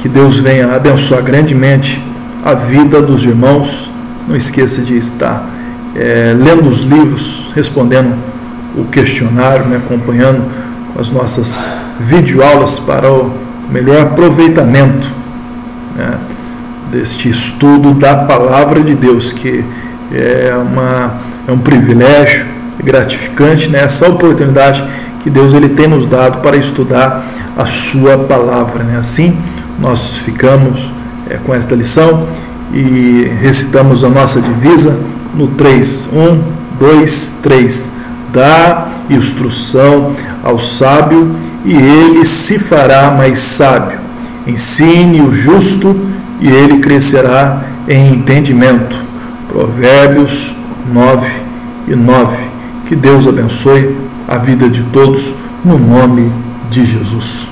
Que Deus venha abençoar grandemente a vida dos irmãos. Não esqueça de estar lendo os livros, respondendo o questionário, né? Acompanhando as nossas videoaulas para o melhor aproveitamento, né? Deste estudo da palavra de Deus, que é um privilégio gratificante, né? Essa oportunidade que Deus ele tem nos dado para estudar a sua palavra, né? Assim, nós ficamos com esta lição e recitamos a nossa divisa no 3. 1, 2, 3. Dá instrução ao sábio e ele se fará mais sábio. Ensine o justo e ele crescerá em entendimento. Provérbios 9:9. Que Deus abençoe a vida de todos, no nome de Jesus.